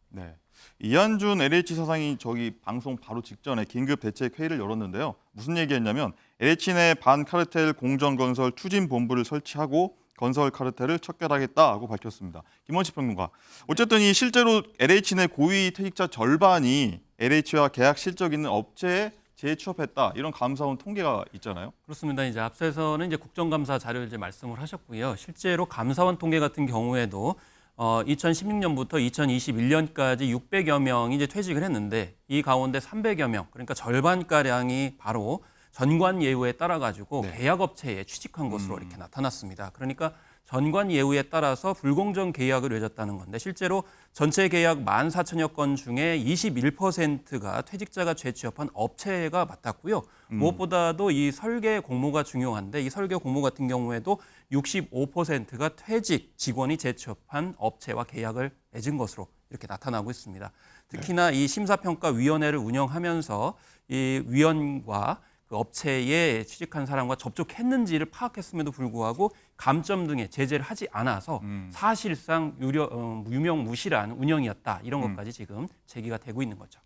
네. 이한준 LH 사장이 저기 방송 바로 직전에 긴급 대책 회의를 열었는데요. 무슨 얘기했냐면 LH 내 반카르텔 공정건설 추진본부를 설치하고 건설 카르텔을 척결하겠다고 밝혔습니다. 김원식 평론가. 어쨌든 이 실제로 LH 내 고위 퇴직자 절반이 LH와 계약 실적 있는 업체에 재취업했다. 이런 감사원 통계가 있잖아요. 그렇습니다. 이제 앞서서는 이제 국정감사 자료를 이제 말씀을 하셨고요. 실제로 감사원 통계 같은 경우에도 2016년부터 2021년까지 600여 명이 이제 퇴직을 했는데 이 가운데 300여 명, 그러니까 절반가량이 바로 전관 예우에 따라 가지고 네. 계약업체에 취직한 것으로 이렇게 나타났습니다. 그러니까 전관 예우에 따라서 불공정 계약을 맺었다는 건데 실제로 전체 계약 14,000여 건 중에 21%가 퇴직자가 재취업한 업체가 맡았고요. 무엇보다도 이 설계 공모가 중요한데 이 설계 공모 같은 경우에도 65%가 퇴직 직원이 재취업한 업체와 계약을 맺은 것으로 이렇게 나타나고 있습니다. 특히나 이 심사평가위원회를 운영하면서 이 위원과 그 업체에 취직한 사람과 접촉했는지를 파악했음에도 불구하고 감점 등의 제재를 하지 않아서 사실상 유명무실한 운영이었다. 이런 것까지 지금 제기가 되고 있는 거죠.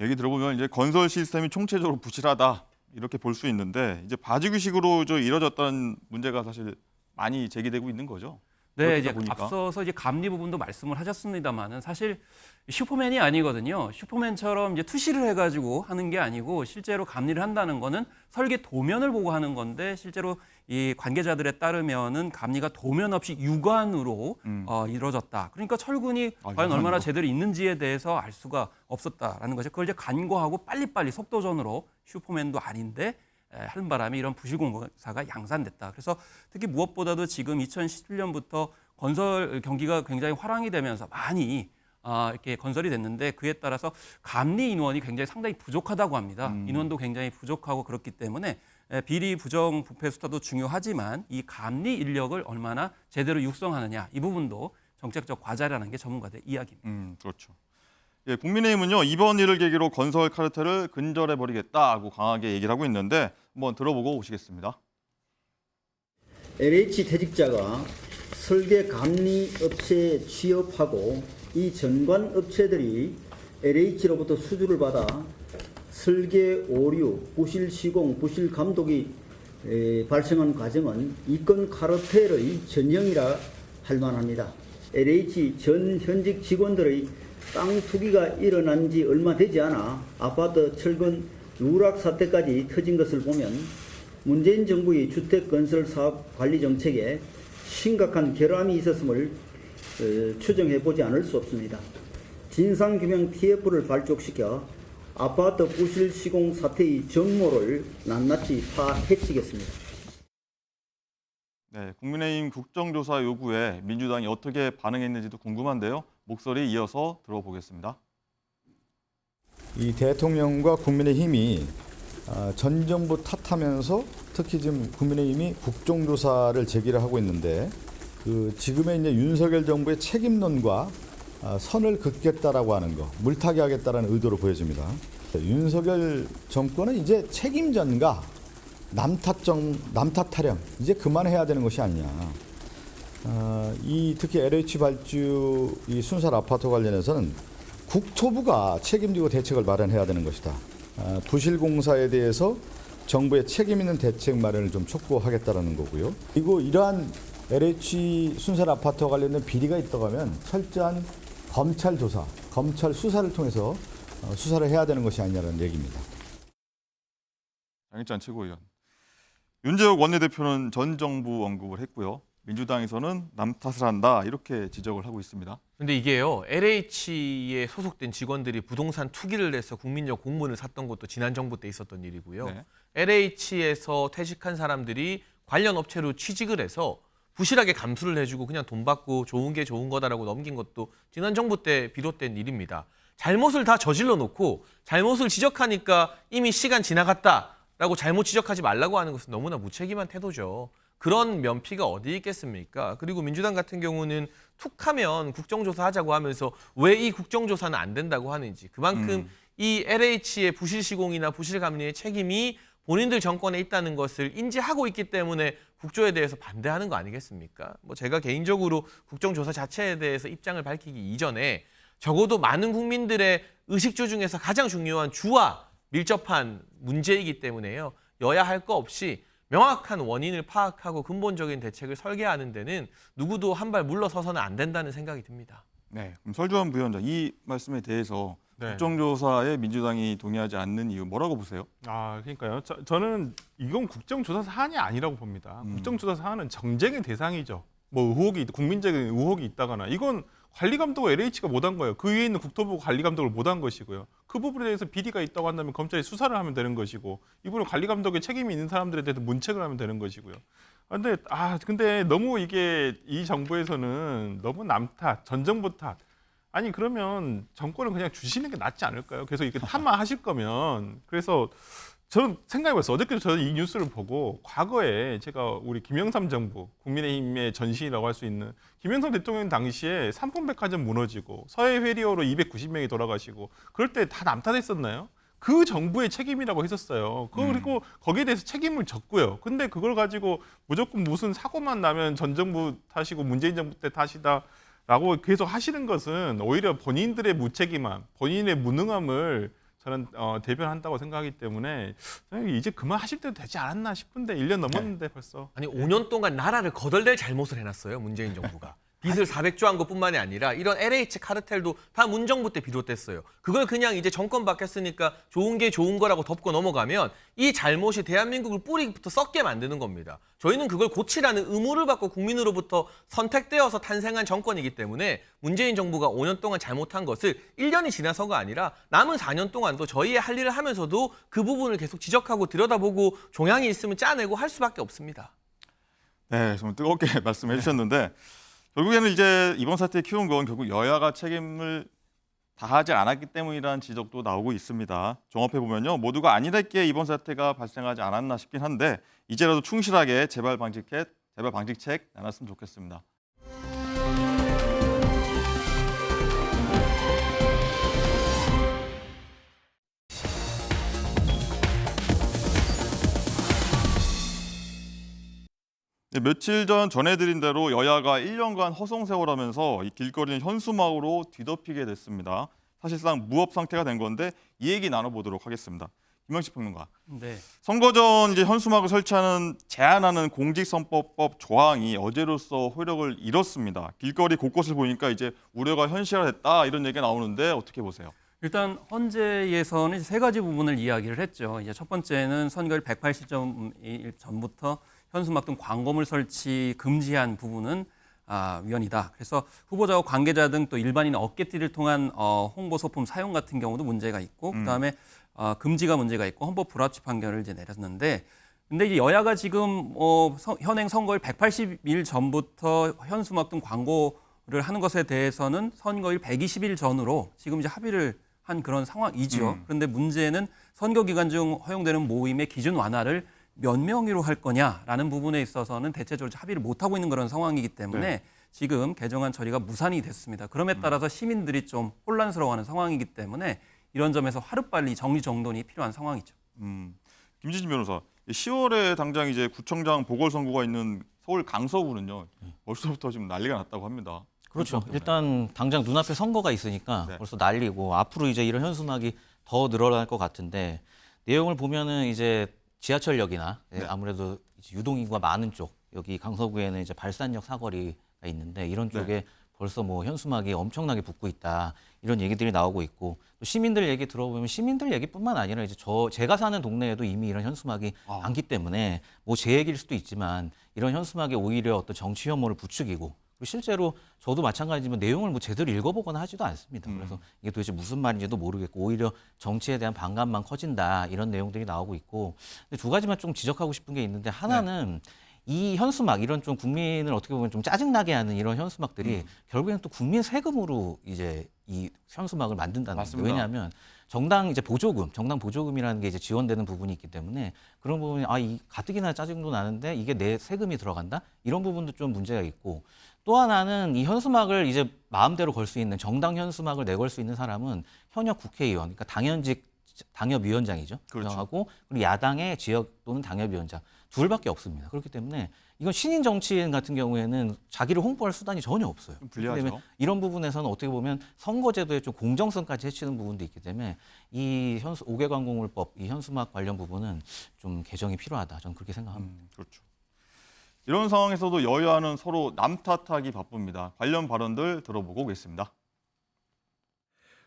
얘기 들어보면 이제 건설 시스템이 총체적으로 부실하다 이렇게 볼 수 있는데 이제 바지규식으로 이뤄졌다는 문제가 사실 많이 제기되고 있는 거죠. 네, 이제 보니까. 앞서서 이제 감리 부분도 말씀을 하셨습니다만은 사실 슈퍼맨이 아니거든요. 슈퍼맨처럼 이제 투시를 해가지고 하는 게 아니고 실제로 감리를 한다는 거는 설계 도면을 보고 하는 건데 실제로 이 관계자들에 따르면은 감리가 도면 없이 육안으로 이루어졌다. 그러니까 철근이 과연 얼마나 제대로 있는지에 대해서 알 수가 없었다라는 거죠. 그걸 이제 간과하고 빨리빨리 속도전으로 슈퍼맨도 아닌데 하는 바람에 이런 부실 공사가 양산됐다. 그래서 특히 무엇보다도 지금 2017년부터 건설 경기가 굉장히 화랑이 되면서 많이 이렇게 건설이 됐는데 그에 따라서 감리 인원이 굉장히 상당히 부족하다고 합니다. 인원도 굉장히 부족하고 그렇기 때문에 비리 부정 부패 수사도 중요하지만 이 감리 인력을 얼마나 제대로 육성하느냐 이 부분도 정책적 과제라는 게 전문가들의 이야기입니다. 그렇죠. 예, 국민의힘은요 이번 일을 계기로 건설 카르텔을 근절해버리겠다고 강하게 얘기를 하고 있는데 한번 들어보고 오시겠습니다. LH 퇴직자가 설계 감리 업체에 취업하고 이 전관 업체들이 LH로부터 수주를 받아 설계 오류, 부실 시공, 부실 감독이 발생한 과정은 이건 카르텔의 전형이라 할 만합니다. LH 전 현직 직원들의 땅 투기가 일어난 지 얼마 되지 않아 아파트 철근 누락 사태까지 터진 것을 보면 문재인 정부의 주택건설 사업 관리 정책에 심각한 결함이 있었음을 추정해보지 않을 수 없습니다. 진상규명 TF를 발족시켜 아파트 부실 시공 사태의 전모를 낱낱이 파헤치겠습니다. 네, 국민의힘 국정조사 요구에 민주당이 어떻게 반응했는지도 궁금한데요. 목소리 이어서 들어보겠습니다. 이 대통령과 국민의힘이 전 정부 탓하면서 특히 지금 국민의힘이 국정조사를 제기를 하고 있는데 그 지금의 이제 윤석열 정부의 책임론과 선을 긋겠다라고 하는 거, 물타기 하겠다라는 의도로 보여집니다. 윤석열 정권은 이제 책임전가, 남탓 타령 이제 그만해야 되는 것이 아니냐. 이 특히 LH 발주 이 순살 아파트 관련해서는 국토부가 책임지고 대책을 마련해야 되는 것이다. 부실 공사에 대해서 정부의 책임 있는 대책 마련을 좀 촉구하겠다라는 거고요. 그리고 이러한 LH 순살 아파트와 관련된 비리가 있다고 하면 철저한 검찰 조사, 검찰 수사를 통해서 수사를 해야 되는 것이 아니냐는 얘기입니다. 장익찬 최고위원. 윤재욱 원내대표는 전 정부 언급을 했고요. 민주당에서는 남 탓을 한다 이렇게 지적을 하고 있습니다. 근데 이게요, LH에 소속된 직원들이 부동산 투기를 해서 국민적 공문을 샀던 것도 지난 정부 때 있었던 일이고요. 네. LH에서 퇴직한 사람들이 관련 업체로 취직을 해서 부실하게 감수를 해주고 그냥 돈 받고 좋은 게 좋은 거다라고 넘긴 것도 지난 정부 때 비롯된 일입니다. 잘못을 다 저질러 놓고 잘못을 지적하니까 이미 시간 지나갔다라고 잘못 지적하지 말라고 하는 것은 너무나 무책임한 태도죠. 그런 면피가 어디 있겠습니까? 그리고 민주당 같은 경우는 툭하면 국정조사 하자고 하면서 왜 이 국정조사는 안 된다고 하는지, 그만큼 이 LH의 부실 시공이나 부실 감리의 책임이 본인들 정권에 있다는 것을 인지하고 있기 때문에 국조에 대해서 반대하는 거 아니겠습니까? 뭐 제가 개인적으로 국정조사 자체에 대해서 입장을 밝히기 이전에 적어도 많은 국민들의 의식주 중에서 가장 중요한 주와 밀접한 문제이기 때문에요. 여야 할 거 없이 명확한 원인을 파악하고 근본적인 대책을 설계하는 데는 누구도 한 발 물러서서는 안 된다는 생각이 듭니다. 네, 그럼 설주환 부위원장 이 말씀에 대해서 네. 국정조사에 민주당이 동의하지 않는 이유 뭐라고 보세요? 그러니까요. 저는 이건 국정조사 사안이 아니라고 봅니다. 국정조사 사안은 정쟁의 대상이죠. 뭐 국민적인 의혹이 있다거나 이건 관리감독을 LH가 못한 거예요. 그 위에 있는 국토부가 관리감독을 못한 것이고요. 그 부분에 대해서 비리가 있다고 한다면 검찰이 수사를 하면 되는 것이고 이분은 관리감독에 책임이 있는 사람들에 대해서 문책을 하면 되는 것이고요. 근데 너무 이 정부에서는 너무 남 탓, 전 정부 탓. 아니 그러면 정권을 그냥 주시는 게 낫지 않을까요? 계속 이렇게 탓만하실 거면. 그래서 저는 생각해봤어요. 어저께도 저는 이 뉴스를 보고 과거에 제가 우리 김영삼 정부, 국민의힘의 전신이라고 할 수 있는 김영삼 대통령 당시에 삼풍백화점 무너지고 서해 회리어로 290명이 돌아가시고 그럴 때 다 남탓했었나요? 그 정부의 책임이라고 했었어요. 그리고 거기에 대해서 책임을 졌고요. 근데 그걸 가지고 무조건 무슨 사고만 나면 전 정부 탓이고 문재인 정부 때 탓이다 라고 계속 하시는 것은 오히려 본인들의 무책임함, 본인의 무능함을 저는 대변한다고 생각하기 때문에 이제 그만하실 때도 되지 않았나 싶은데 1년 넘었는데 벌써. 아니 5년 동안 나라를 거덜낼 잘못을 해놨어요. 문재인 정부가. 빚을 400조 한 것뿐만이 아니라 이런 LH 카르텔도 다 문정부 때 비롯됐어요. 그걸 그냥 이제 정권 바뀌었으니까 좋은 게 좋은 거라고 덮고 넘어가면 이 잘못이 대한민국을 뿌리부터 썩게 만드는 겁니다. 저희는 그걸 고치라는 의무를 받고 국민으로부터 선택되어서 탄생한 정권이기 때문에 문재인 정부가 5년 동안 잘못한 것을 1년이 지나서가 아니라 남은 4년 동안도 저희의 할 일을 하면서도 그 부분을 계속 지적하고 들여다보고 종양이 있으면 짜내고 할 수밖에 없습니다. 네, 좀 뜨겁게 말씀해 주셨는데 결국에는 이제 이번 사태에 키운 건 결국 여야가 책임을 다하지 않았기 때문이라는 지적도 나오고 있습니다. 종합해 보면요, 모두가 아니랬기에 이번 사태가 발생하지 않았나 싶긴 한데 이제라도 충실하게 재발 방지책 나눴으면 좋겠습니다. 며칠 전 전해드린 대로 여야가 1년간 허송세월하면서 이 길거리는 현수막으로 뒤덮이게 됐습니다. 사실상 무업 상태가 된 건데 이 얘기 나눠보도록 하겠습니다. 김영식 평론가. 네. 선거 전 이제 현수막을 설치하는 제한하는 공직선거법 조항이 어제로서 효력을 잃었습니다. 길거리 곳곳을 보니까 이제 우려가 현실화됐다 이런 얘기가 나오는데 어떻게 보세요? 일단 헌재에서는 세 가지 부분을 이야기를 했죠. 이제 첫 번째는 선거일 180일 전부터 현수막 등 광고물 설치 금지한 부분은 위헌이다. 그래서 후보자와 관계자 등 또 일반인 어깨띠를 통한 홍보 소품 사용 같은 경우도 문제가 있고 그다음에 금지가 문제가 있고 헌법 불합치 판결을 이제 내렸는데 근데 이제 여야가 지금 현행 선거일 180일 전부터 현수막 등 광고를 하는 것에 대해서는 선거일 120일 전으로 지금 이제 합의를 한 그런 상황이죠. 그런데 문제는 선거 기간 중 허용되는 모임의 기준 완화를 몇 명으로 할 거냐라는 부분에 있어서는 대체적으로 합의를 못하고 있는 그런 상황이기 때문에 지금 개정안 처리가 무산이 됐습니다. 그럼에 따라서 시민들이 좀 혼란스러워하는 상황이기 때문에 이런 점에서 하루빨리 정리정돈이 필요한 상황이죠. 김진진 변호사, 10월에 당장 이제 구청장 보궐선거가 있는 서울 강서구는요. 벌써부터 지금 난리가 났다고 합니다. 그렇죠. 일단 당장 눈앞에 선거가 있으니까 벌써 난리고 앞으로 이제 이런 현수막이 더 늘어날 것 같은데 내용을 보면은 이제 지하철역이나 아무래도 이제 유동인구가 많은 쪽 여기 강서구에는 이제 발산역 사거리가 있는데 이런 쪽에 벌써 뭐 현수막이 엄청나게 붙고 있다. 이런 얘기들이 나오고 있고 또 시민들 얘기 들어보면 시민들 얘기뿐만 아니라 이제 제가 사는 동네에도 이미 이런 현수막이 많기 때문에 뭐 제 얘기일 수도 있지만 이런 현수막이 오히려 어떤 정치 혐오를 부추기고 그리고 실제로 저도 마찬가지지만 내용을 뭐 제대로 읽어보거나 하지도 않습니다. 그래서 이게 도대체 무슨 말인지도 모르겠고 오히려 정치에 대한 반감만 커진다 이런 내용들이 나오고 있고 근데 두 가지만 좀 지적하고 싶은 게 있는데 하나는 이 현수막 이런 좀 국민을 어떻게 보면 좀 짜증나게 하는 이런 현수막들이 결국에는 또 국민 세금으로 이제 이 현수막을 만든다는 거죠. 왜냐하면 정당 보조금이라는 게 이제 지원되는 부분이 있기 때문에 그런 부분이 이 가뜩이나 짜증도 나는데 이게 내 세금이 들어간다 이런 부분도 좀 문제가 있고 또 하나는 이 현수막을 이제 마음대로 걸 수 있는 정당 현수막을 내걸 수 있는 사람은 현역 국회의원, 그러니까 당협위원장이죠. 그렇죠. 하고 그리고 야당의 지역 또는 당협위원장 둘밖에 없습니다. 그렇기 때문에 이건 신인 정치인 같은 경우에는 자기를 홍보할 수단이 전혀 없어요. 불리하죠. 그렇기 때문에 이런 부분에서는 어떻게 보면 선거제도의 좀 공정성까지 해치는 부분도 있기 때문에 이 5개 광고물법, 이 현수막 관련 부분은 좀 개정이 필요하다. 저는 그렇게 생각합니다. 그렇죠. 이런 상황에서도 여야는 서로 남 탓하기 바쁩니다. 관련 발언들 들어보고 오겠습니다.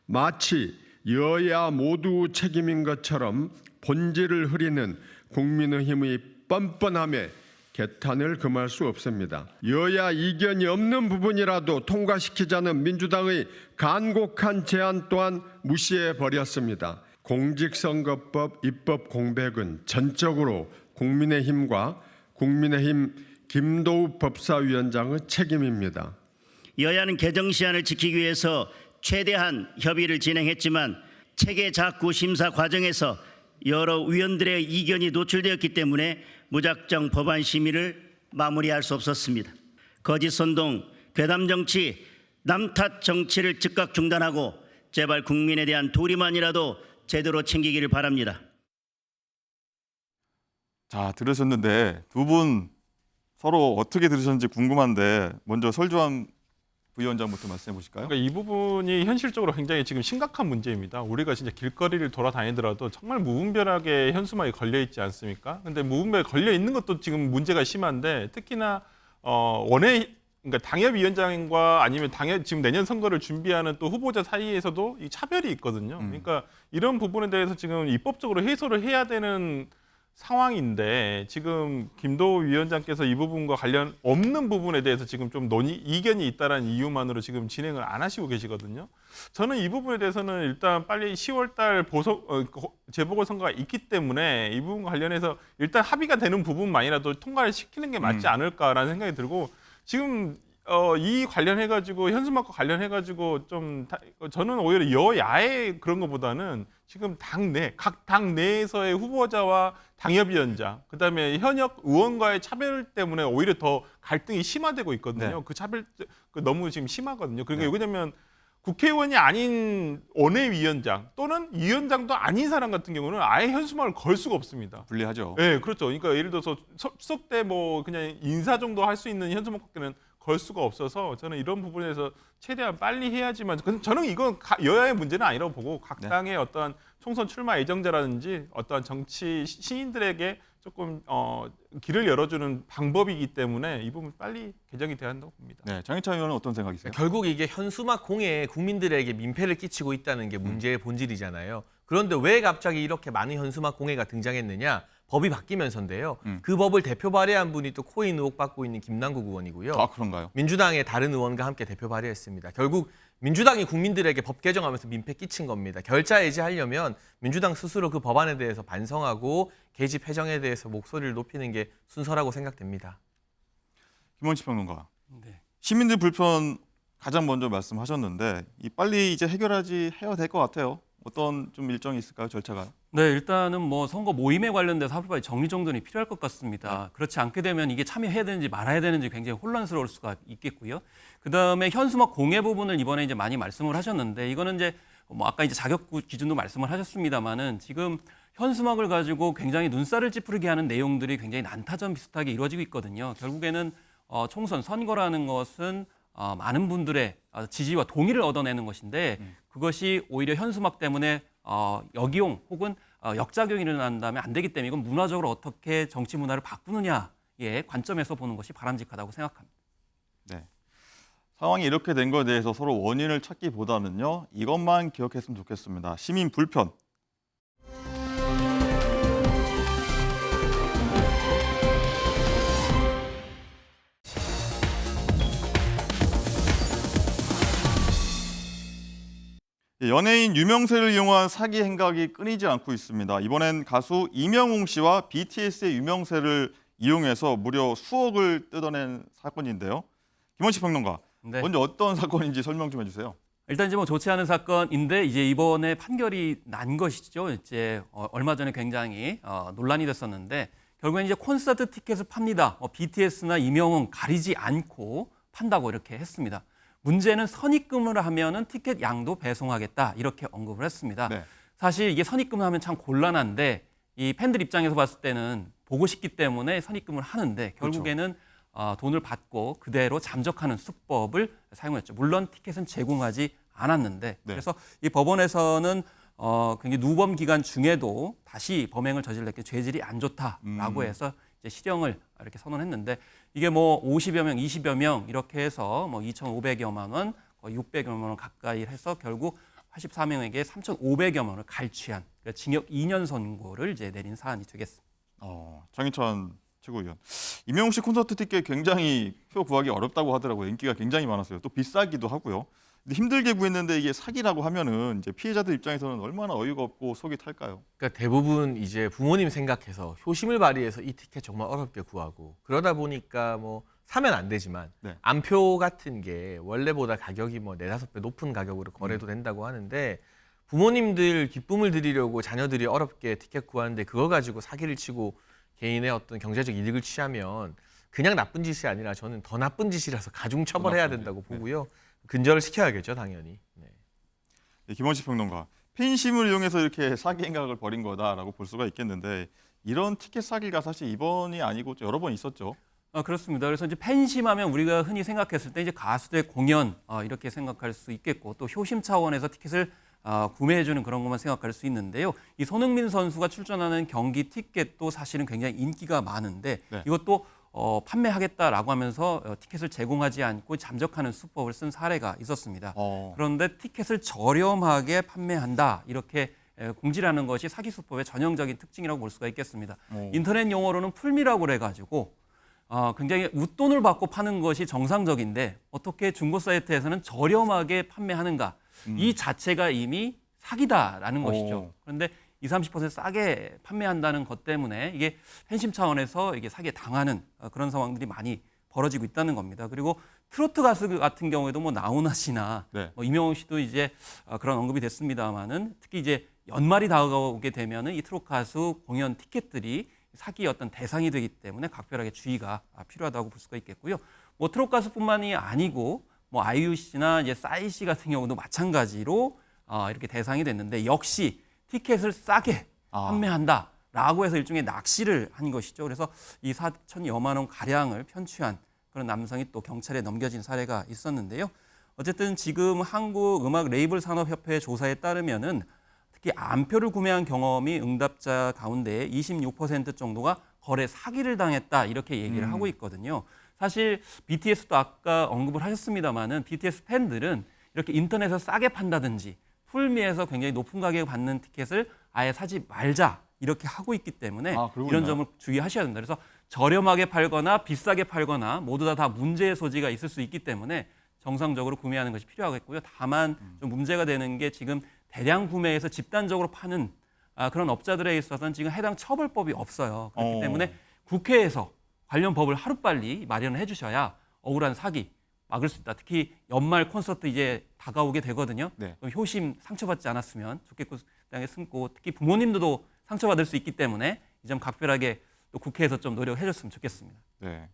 마치 여야 모두 책임인 것처럼 본질을 흐리는 국민의힘의 뻔뻔함에 개탄을 금할 수 없습니다. 여야 이견이 없는 부분이라도 통과시키자는 민주당의 간곡한 제안 또한 무시해 버렸습니다. 공직선거법 입법 공백은 전적으로 국민의힘과 국민의힘 김도우 법사위원장의 책임입니다. 여야는 개정 시한을 지키기 위해서 최대한 협의를 진행했지만 체계 작구 심사 과정에서 여러 위원들의 이견이 노출되었기 때문에 무작정 법안 심의를 마무리할 수 없었습니다. 거짓 선동, 괴담 정치, 남탓 정치를 즉각 중단하고 제발 국민에 대한 도리만이라도 제대로 챙기기를 바랍니다. 자, 들으셨는데 두 분 서로 어떻게 들으셨는지 궁금한데 먼저 설주환 부위원장부터 말씀해 보실까요? 그러니까 이 부분이 현실적으로 굉장히 지금 심각한 문제입니다. 우리가 진짜 길거리를 돌아다니더라도 정말 무분별하게 현수막이 걸려 있지 않습니까? 근데 무분별하게 걸려 있는 것도 지금 문제가 심한데 특히나 그러니까 당협위원장과 아니면 지금 내년 선거를 준비하는 또 후보자 사이에서도 이 차별이 있거든요. 그러니까 이런 부분에 대해서 지금 입법적으로 해소를 해야 되는 상황인데 지금 김도우 위원장께서 이 부분과 관련 없는 부분에 대해서 지금 좀 이견이 있다는 이유만으로 지금 진행을 안 하시고 계시거든요. 저는 이 부분에 대해서는 일단 빨리 10월달 재보궐선거가 있기 때문에 이 부분과 관련해서 일단 합의가 되는 부분만이라도 통과를 시키는 게 맞지 않을까라는 생각이 들고 지금 이 관련해가지고 현수막과 관련해가지고 좀 저는 오히려 여야의 그런 것보다는 지금 각 당 내에서의 후보자와 당협위원장, 그다음에 현역 의원과의 차별 때문에 오히려 더 갈등이 심화되고 있거든요. 네. 그 차별 너무 지금 심하거든요. 그러니까 왜냐면 국회의원이 아닌 원외위원장 또는 위원장도 아닌 사람 같은 경우는 아예 현수막을 걸 수가 없습니다. 불리하죠. 네, 그렇죠. 그러니까 예를 들어서 추석 때 뭐 그냥 인사 정도 할 수 있는 현수막밖에는 걸 수가 없어서 저는 이런 부분에서 최대한 빨리 해야지만 저는 이건 여야의 문제는 아니라고 보고 각 당의 어떠한 총선 출마 예정자라든지 어떠한 정치 신인들에게 조금 길을 열어주는 방법이기 때문에 이 부분 빨리 개정이 돼야 한다고 봅니다. 네, 장희찬 의원은 어떤 생각이세요? 결국 이게 현수막 공해에 국민들에게 민폐를 끼치고 있다는 게 문제의 본질이잖아요. 그런데 왜 갑자기 이렇게 많은 현수막 공해가 등장했느냐? 법이 바뀌면서인데요. 그 법을 대표 발의한 분이 또 코인 의혹 받고 있는 김남국 의원이고요. 아, 그런가요? 민주당의 다른 의원과 함께 대표 발의했습니다. 결국 민주당이 국민들에게 법 개정하면서 민폐 끼친 겁니다. 결자 해지하려면 민주당 스스로 그 법안에 대해서 반성하고 개집 해정에 대해서 목소리를 높이는 게 순서라고 생각됩니다. 김원식 평론가. 시민들 불편 가장 먼저 말씀하셨는데 빨리 이제 해야 될 것 같아요. 어떤 좀 일정이 있을까요? 절차가? 네, 일단은 뭐 선거 모임에 관련돼서 하루빨리 정리정돈이 필요할 것 같습니다. 그렇지 않게 되면 이게 참여해야 되는지 말아야 되는지 굉장히 혼란스러울 수가 있겠고요. 그다음에 현수막 공해 부분을 이번에 이제 많이 말씀을 하셨는데 이거는 이제 뭐 아까 이제 자격 기준도 말씀을 하셨습니다만은 지금 현수막을 가지고 굉장히 눈살을 찌푸리게 하는 내용들이 굉장히 난타전 비슷하게 이루어지고 있거든요. 결국에는 총선 선거라는 것은 많은 분들의 지지와 동의를 얻어내는 것인데 그것이 오히려 현수막 때문에 역이용 혹은 역작용이 일어난다면 안 되기 때문에 이건 문화적으로 어떻게 정치 문화를 바꾸느냐의 관점에서 보는 것이 바람직하다고 생각합니다. 네. 상황이 이렇게 된 거에 대해서 서로 원인을 찾기보다는요. 이것만 기억했으면 좋겠습니다. 시민 불편. 연예인 유명세를 이용한 사기 행각이 끊이지 않고 있습니다. 이번엔 가수 이명웅 씨와 BTS의 유명세를 이용해서 무려 수억을 뜯어낸 사건인데요. 김원식 평론가, 먼저 어떤 사건인지 설명 좀 해주세요. 일단 이제 뭐 좋지 않은 사건인데 이제 이번에 판결이 난 것이죠. 이제 얼마 전에 굉장히 논란이 됐었는데 결국엔 이제 콘서트 티켓을 팝니다. BTS나 이명웅 가리지 않고 판다고 이렇게 했습니다. 문제는 선입금을 하면은 티켓 양도 배송하겠다 이렇게 언급을 했습니다. 네. 사실 이게 선입금을 하면 참 곤란한데 이 팬들 입장에서 봤을 때는 보고 싶기 때문에 선입금을 하는데 결국에는 돈을 받고 그대로 잠적하는 수법을 사용했죠. 물론 티켓은 제공하지 않았는데 그래서 이 법원에서는 굉장히 누범 기간 중에도 다시 범행을 저질렀기 죄질이 안 좋다라고 해서 이제 실형을 이렇게 선언했는데 이게 뭐 50여 명, 20여 명 이렇게 해서 뭐 2,500여만 원, 거의 600여만 원 가까이 해서 결국 84명에게 3,500여만 원을 갈취한 그러니까 징역 2년 선고를 이제 내린 사안이 되겠습니다. 장희찬 최고위원. 이명웅 씨 콘서트 티켓 굉장히 표 구하기 어렵다고 하더라고요. 인기가 굉장히 많았어요. 또 비싸기도 하고요. 근데 힘들게 구했는데 이게 사기라고 하면은 이제 피해자들 입장에서는 얼마나 어이가 없고 속이 탈까요? 그러니까 대부분 이제 부모님 생각해서 효심을 발휘해서 이 티켓 정말 어렵게 구하고 그러다 보니까 뭐 사면 안 되지만 안표 같은 게 원래보다 가격이 뭐 4-5배 높은 가격으로 거래도 된다고 하는데 부모님들 기쁨을 드리려고 자녀들이 어렵게 티켓 구하는데 그거 가지고 사기를 치고 개인의 어떤 경제적 이득을 취하면 그냥 나쁜 짓이 아니라 저는 더 나쁜 짓이라서 가중 처벌해야 된다고 보고요. 근절을 시켜야겠죠, 당연히. 김원식 평론가. 팬심을 이용해서 이렇게 사기 행각을 벌인 거다라고 볼 수가 있겠는데 이런 티켓 사기가 사실 이번이 아니고 여러 번 있었죠. 그렇습니다. 그래서 이제 팬심하면 우리가 흔히 생각했을 때 이제 가수들의 공연 이렇게 생각할 수 있겠고 또 효심 차원에서 티켓을 구매해주는 그런 것만 생각할 수 있는데요. 이 손흥민 선수가 출전하는 경기 티켓도 사실은 굉장히 인기가 많은데 이것도 판매하겠다라고 하면서 티켓을 제공하지 않고 잠적하는 수법을 쓴 사례가 있었습니다. 그런데 티켓을 저렴하게 판매한다 이렇게 공지라는 것이 사기 수법의 전형적인 특징이라고 볼 수가 있겠습니다. 인터넷 용어로는 풀미라고 해가지고 굉장히 웃돈을 받고 파는 것이 정상적인데 어떻게 중고 사이트에서는 저렴하게 판매하는가 이 자체가 이미 사기다라는 것이죠. 그런데 20-30% 싸게 판매한다는 것 때문에 이게 팬심 차원에서 이게 사기에 당하는 그런 상황들이 많이 벌어지고 있다는 겁니다. 그리고 트로트 가수 같은 경우에도 뭐 나훈아 씨나 뭐 이명웅 씨도 이제 그런 언급이 됐습니다만은 특히 이제 연말이 다가오게 되면은 이 트로트 가수 공연 티켓들이 사기의 어떤 대상이 되기 때문에 각별하게 주의가 필요하다고 볼 수가 있겠고요. 뭐 트로트 가수뿐만이 아니고 뭐 아이유 씨나 이제 싸이 씨 같은 경우도 마찬가지로 이렇게 대상이 됐는데 역시 티켓을 싸게 판매한다라고 해서 일종의 낚시를 한 것이죠. 그래서 이 4천여만 원 가량을 편취한 그런 남성이 또 경찰에 넘겨진 사례가 있었는데요. 어쨌든 지금 한국음악 레이블 산업협회 조사에 따르면은 특히 안표를 구매한 경험이 응답자 가운데 26% 정도가 거래 사기를 당했다 이렇게 얘기를 하고 있거든요. 사실 BTS도 아까 언급을 하셨습니다마는 BTS 팬들은 이렇게 인터넷에서 싸게 판다든지 풀미에서 굉장히 높은 가격에 받는 티켓을 아예 사지 말자 이렇게 하고 있기 때문에 이런 점을 주의하셔야 된다. 그래서 저렴하게 팔거나 비싸게 팔거나 모두 다 문제의 소지가 있을 수 있기 때문에 정상적으로 구매하는 것이 필요하겠고요. 다만 좀 문제가 되는 게 지금 대량 구매해서 집단적으로 파는 그런 업자들에 있어서는 지금 해당 처벌법이 없어요. 그렇기 때문에 국회에서 관련 법을 하루빨리 마련을 해주셔야 억울한 사기 막을 수 있다. 특히 연말 콘서트 이제 다가오게 되거든요. 그럼 효심 상처받지 않았으면 좋겠고 땅에 숨고 특히 부모님들도 상처받을 수 있기 때문에 이 점 각별하게 또 국회에서 좀 노력해줬으면 좋겠습니다. 네.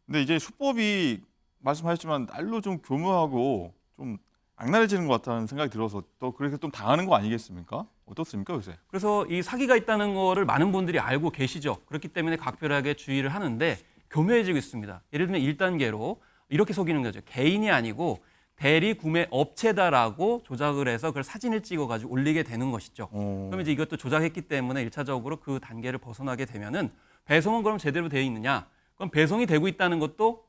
근데 이제 수법이 말씀하셨지만 날로 좀 교묘하고 좀 악랄해지는 것 같다는 생각이 들어서 또 그래서 좀 당하는 거 아니겠습니까? 어떻습니까 요새? 그래서 이 사기가 있다는 거를 많은 분들이 알고 계시죠. 그렇기 때문에 각별하게 주의를 하는데 교묘해지고 있습니다. 예를 들면 1단계로 이렇게 속이는 거죠. 개인이 아니고 대리 구매 업체다라고 조작을 해서 그걸 사진을 찍어가지고 올리게 되는 것이죠. 그럼 이제 이것도 조작했기 때문에 1차적으로 그 단계를 벗어나게 되면은 배송은 그럼 제대로 되어 있느냐? 그럼 배송이 되고 있다는 것도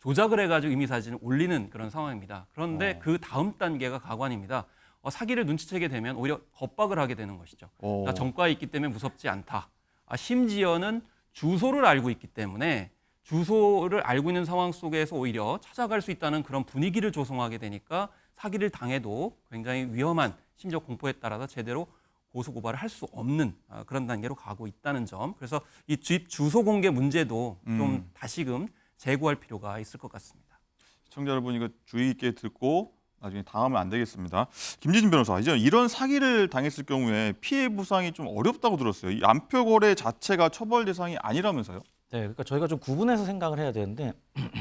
조작을 해가지고 이미 사진을 올리는 그런 상황입니다. 그런데 그 다음 단계가 가관입니다. 사기를 눈치채게 되면 오히려 겁박을 하게 되는 것이죠. 나 전과에 있기 때문에 무섭지 않다. 심지어는 주소를 알고 있기 때문에 주소를 알고 있는 상황 속에서 오히려 찾아갈 수 있다는 그런 분위기를 조성하게 되니까 사기를 당해도 굉장히 위험한 심지어 공포에 따라서 제대로 고소고발을 할 수 없는 그런 단계로 가고 있다는 점. 그래서 이 집 주소 공개 문제도 좀 다시금 재고할 필요가 있을 것 같습니다. 시청자 여러분 이거 주의 있게 듣고 나중에 당하면 안 되겠습니다. 김지진 변호사, 이제 이런 사기를 당했을 경우에 피해 보상이 좀 어렵다고 들었어요. 이 암표 거래 자체가 처벌 대상이 아니라면서요? 네, 그러니까 저희가 좀 구분해서 생각을 해야 되는데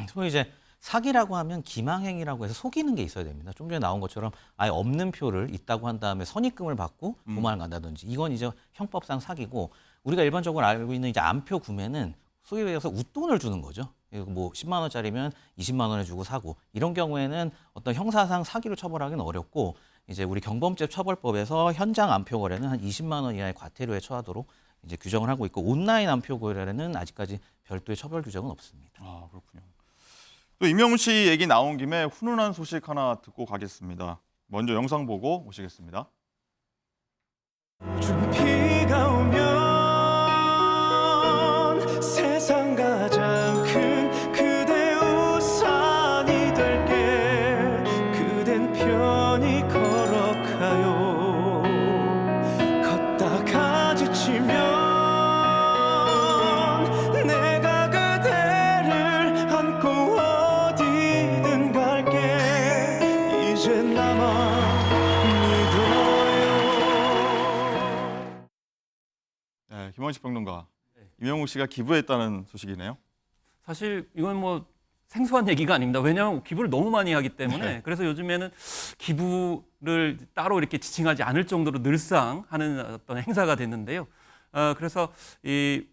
소위 이제 사기라고 하면 기망행위라고 해서 속이는 게 있어야 됩니다. 좀 전에 나온 것처럼 아예 없는 표를 있다고 한 다음에 선입금을 받고 도망을 간다든지 이건 이제 형법상 사기고 우리가 일반적으로 알고 있는 이제 암표 구매는 소위 얘기해서 웃돈을 주는 거죠. 뭐 10만 원짜리면 20만 원에 주고 사고 이런 경우에는 어떤 형사상 사기로 처벌하기는 어렵고 이제 우리 경범죄 처벌법에서 현장 암표 거래는 한 20만 원 이하의 과태료에 처하도록 이제 규정을 하고 있고 온라인 암표 거래는 아직까지 별도의 처벌 규정은 없습니다. 아, 그렇군요. 또 임영웅 씨 얘기 나온 김에 훈훈한 소식 하나 듣고 가겠습니다. 먼저 영상 보고 오시겠습니다. 비가 오면 세상 가장 큰 그대 우산이 될게 그댄 편히 걸어가요 걷다가 지치면 내가 그대를 안고 어디든 갈게 이제 나만 네, 김원식 평론가. 임영웅 씨가 기부했다는 소식이네요. 사실 이건 뭐 생소한 얘기가 아닙니다. 왜냐하면 기부를 너무 많이 하기 때문에 그래서 요즘에는 기부를 따로 이렇게 지칭하지 않을 정도로 늘상 하는 어떤 행사가 됐는데요. 그래서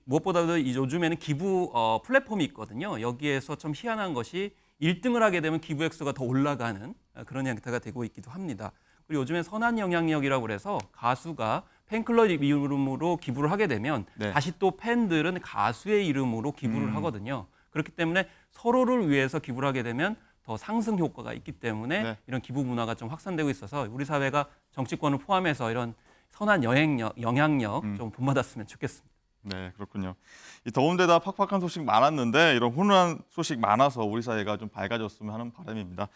무엇보다도 요즘에는 기부 플랫폼이 있거든요. 여기에서 좀 희한한 것이 1등을 하게 되면 기부 액수가 더 올라가는 그런 형태가 되고 있기도 합니다. 그리고 요즘엔 선한 영향력이라고 해서 가수가 팬클럽 이름으로 기부를 하게 되면 다시 또 팬들은 가수의 이름으로 기부를 하거든요. 그렇기 때문에 서로를 위해서 기부를 하게 되면 더 상승 효과가 있기 때문에 이런 기부 문화가 좀 확산되고 있어서 우리 사회가 정치권을 포함해서 이런 선한 영향력 좀 본받았으면 좋겠습니다. 네, 그렇군요. 이 더운 데다 팍팍한 소식 많았는데 이런 훈훈한 소식 많아서 우리 사회가 좀 밝아졌으면 하는 바람입니다.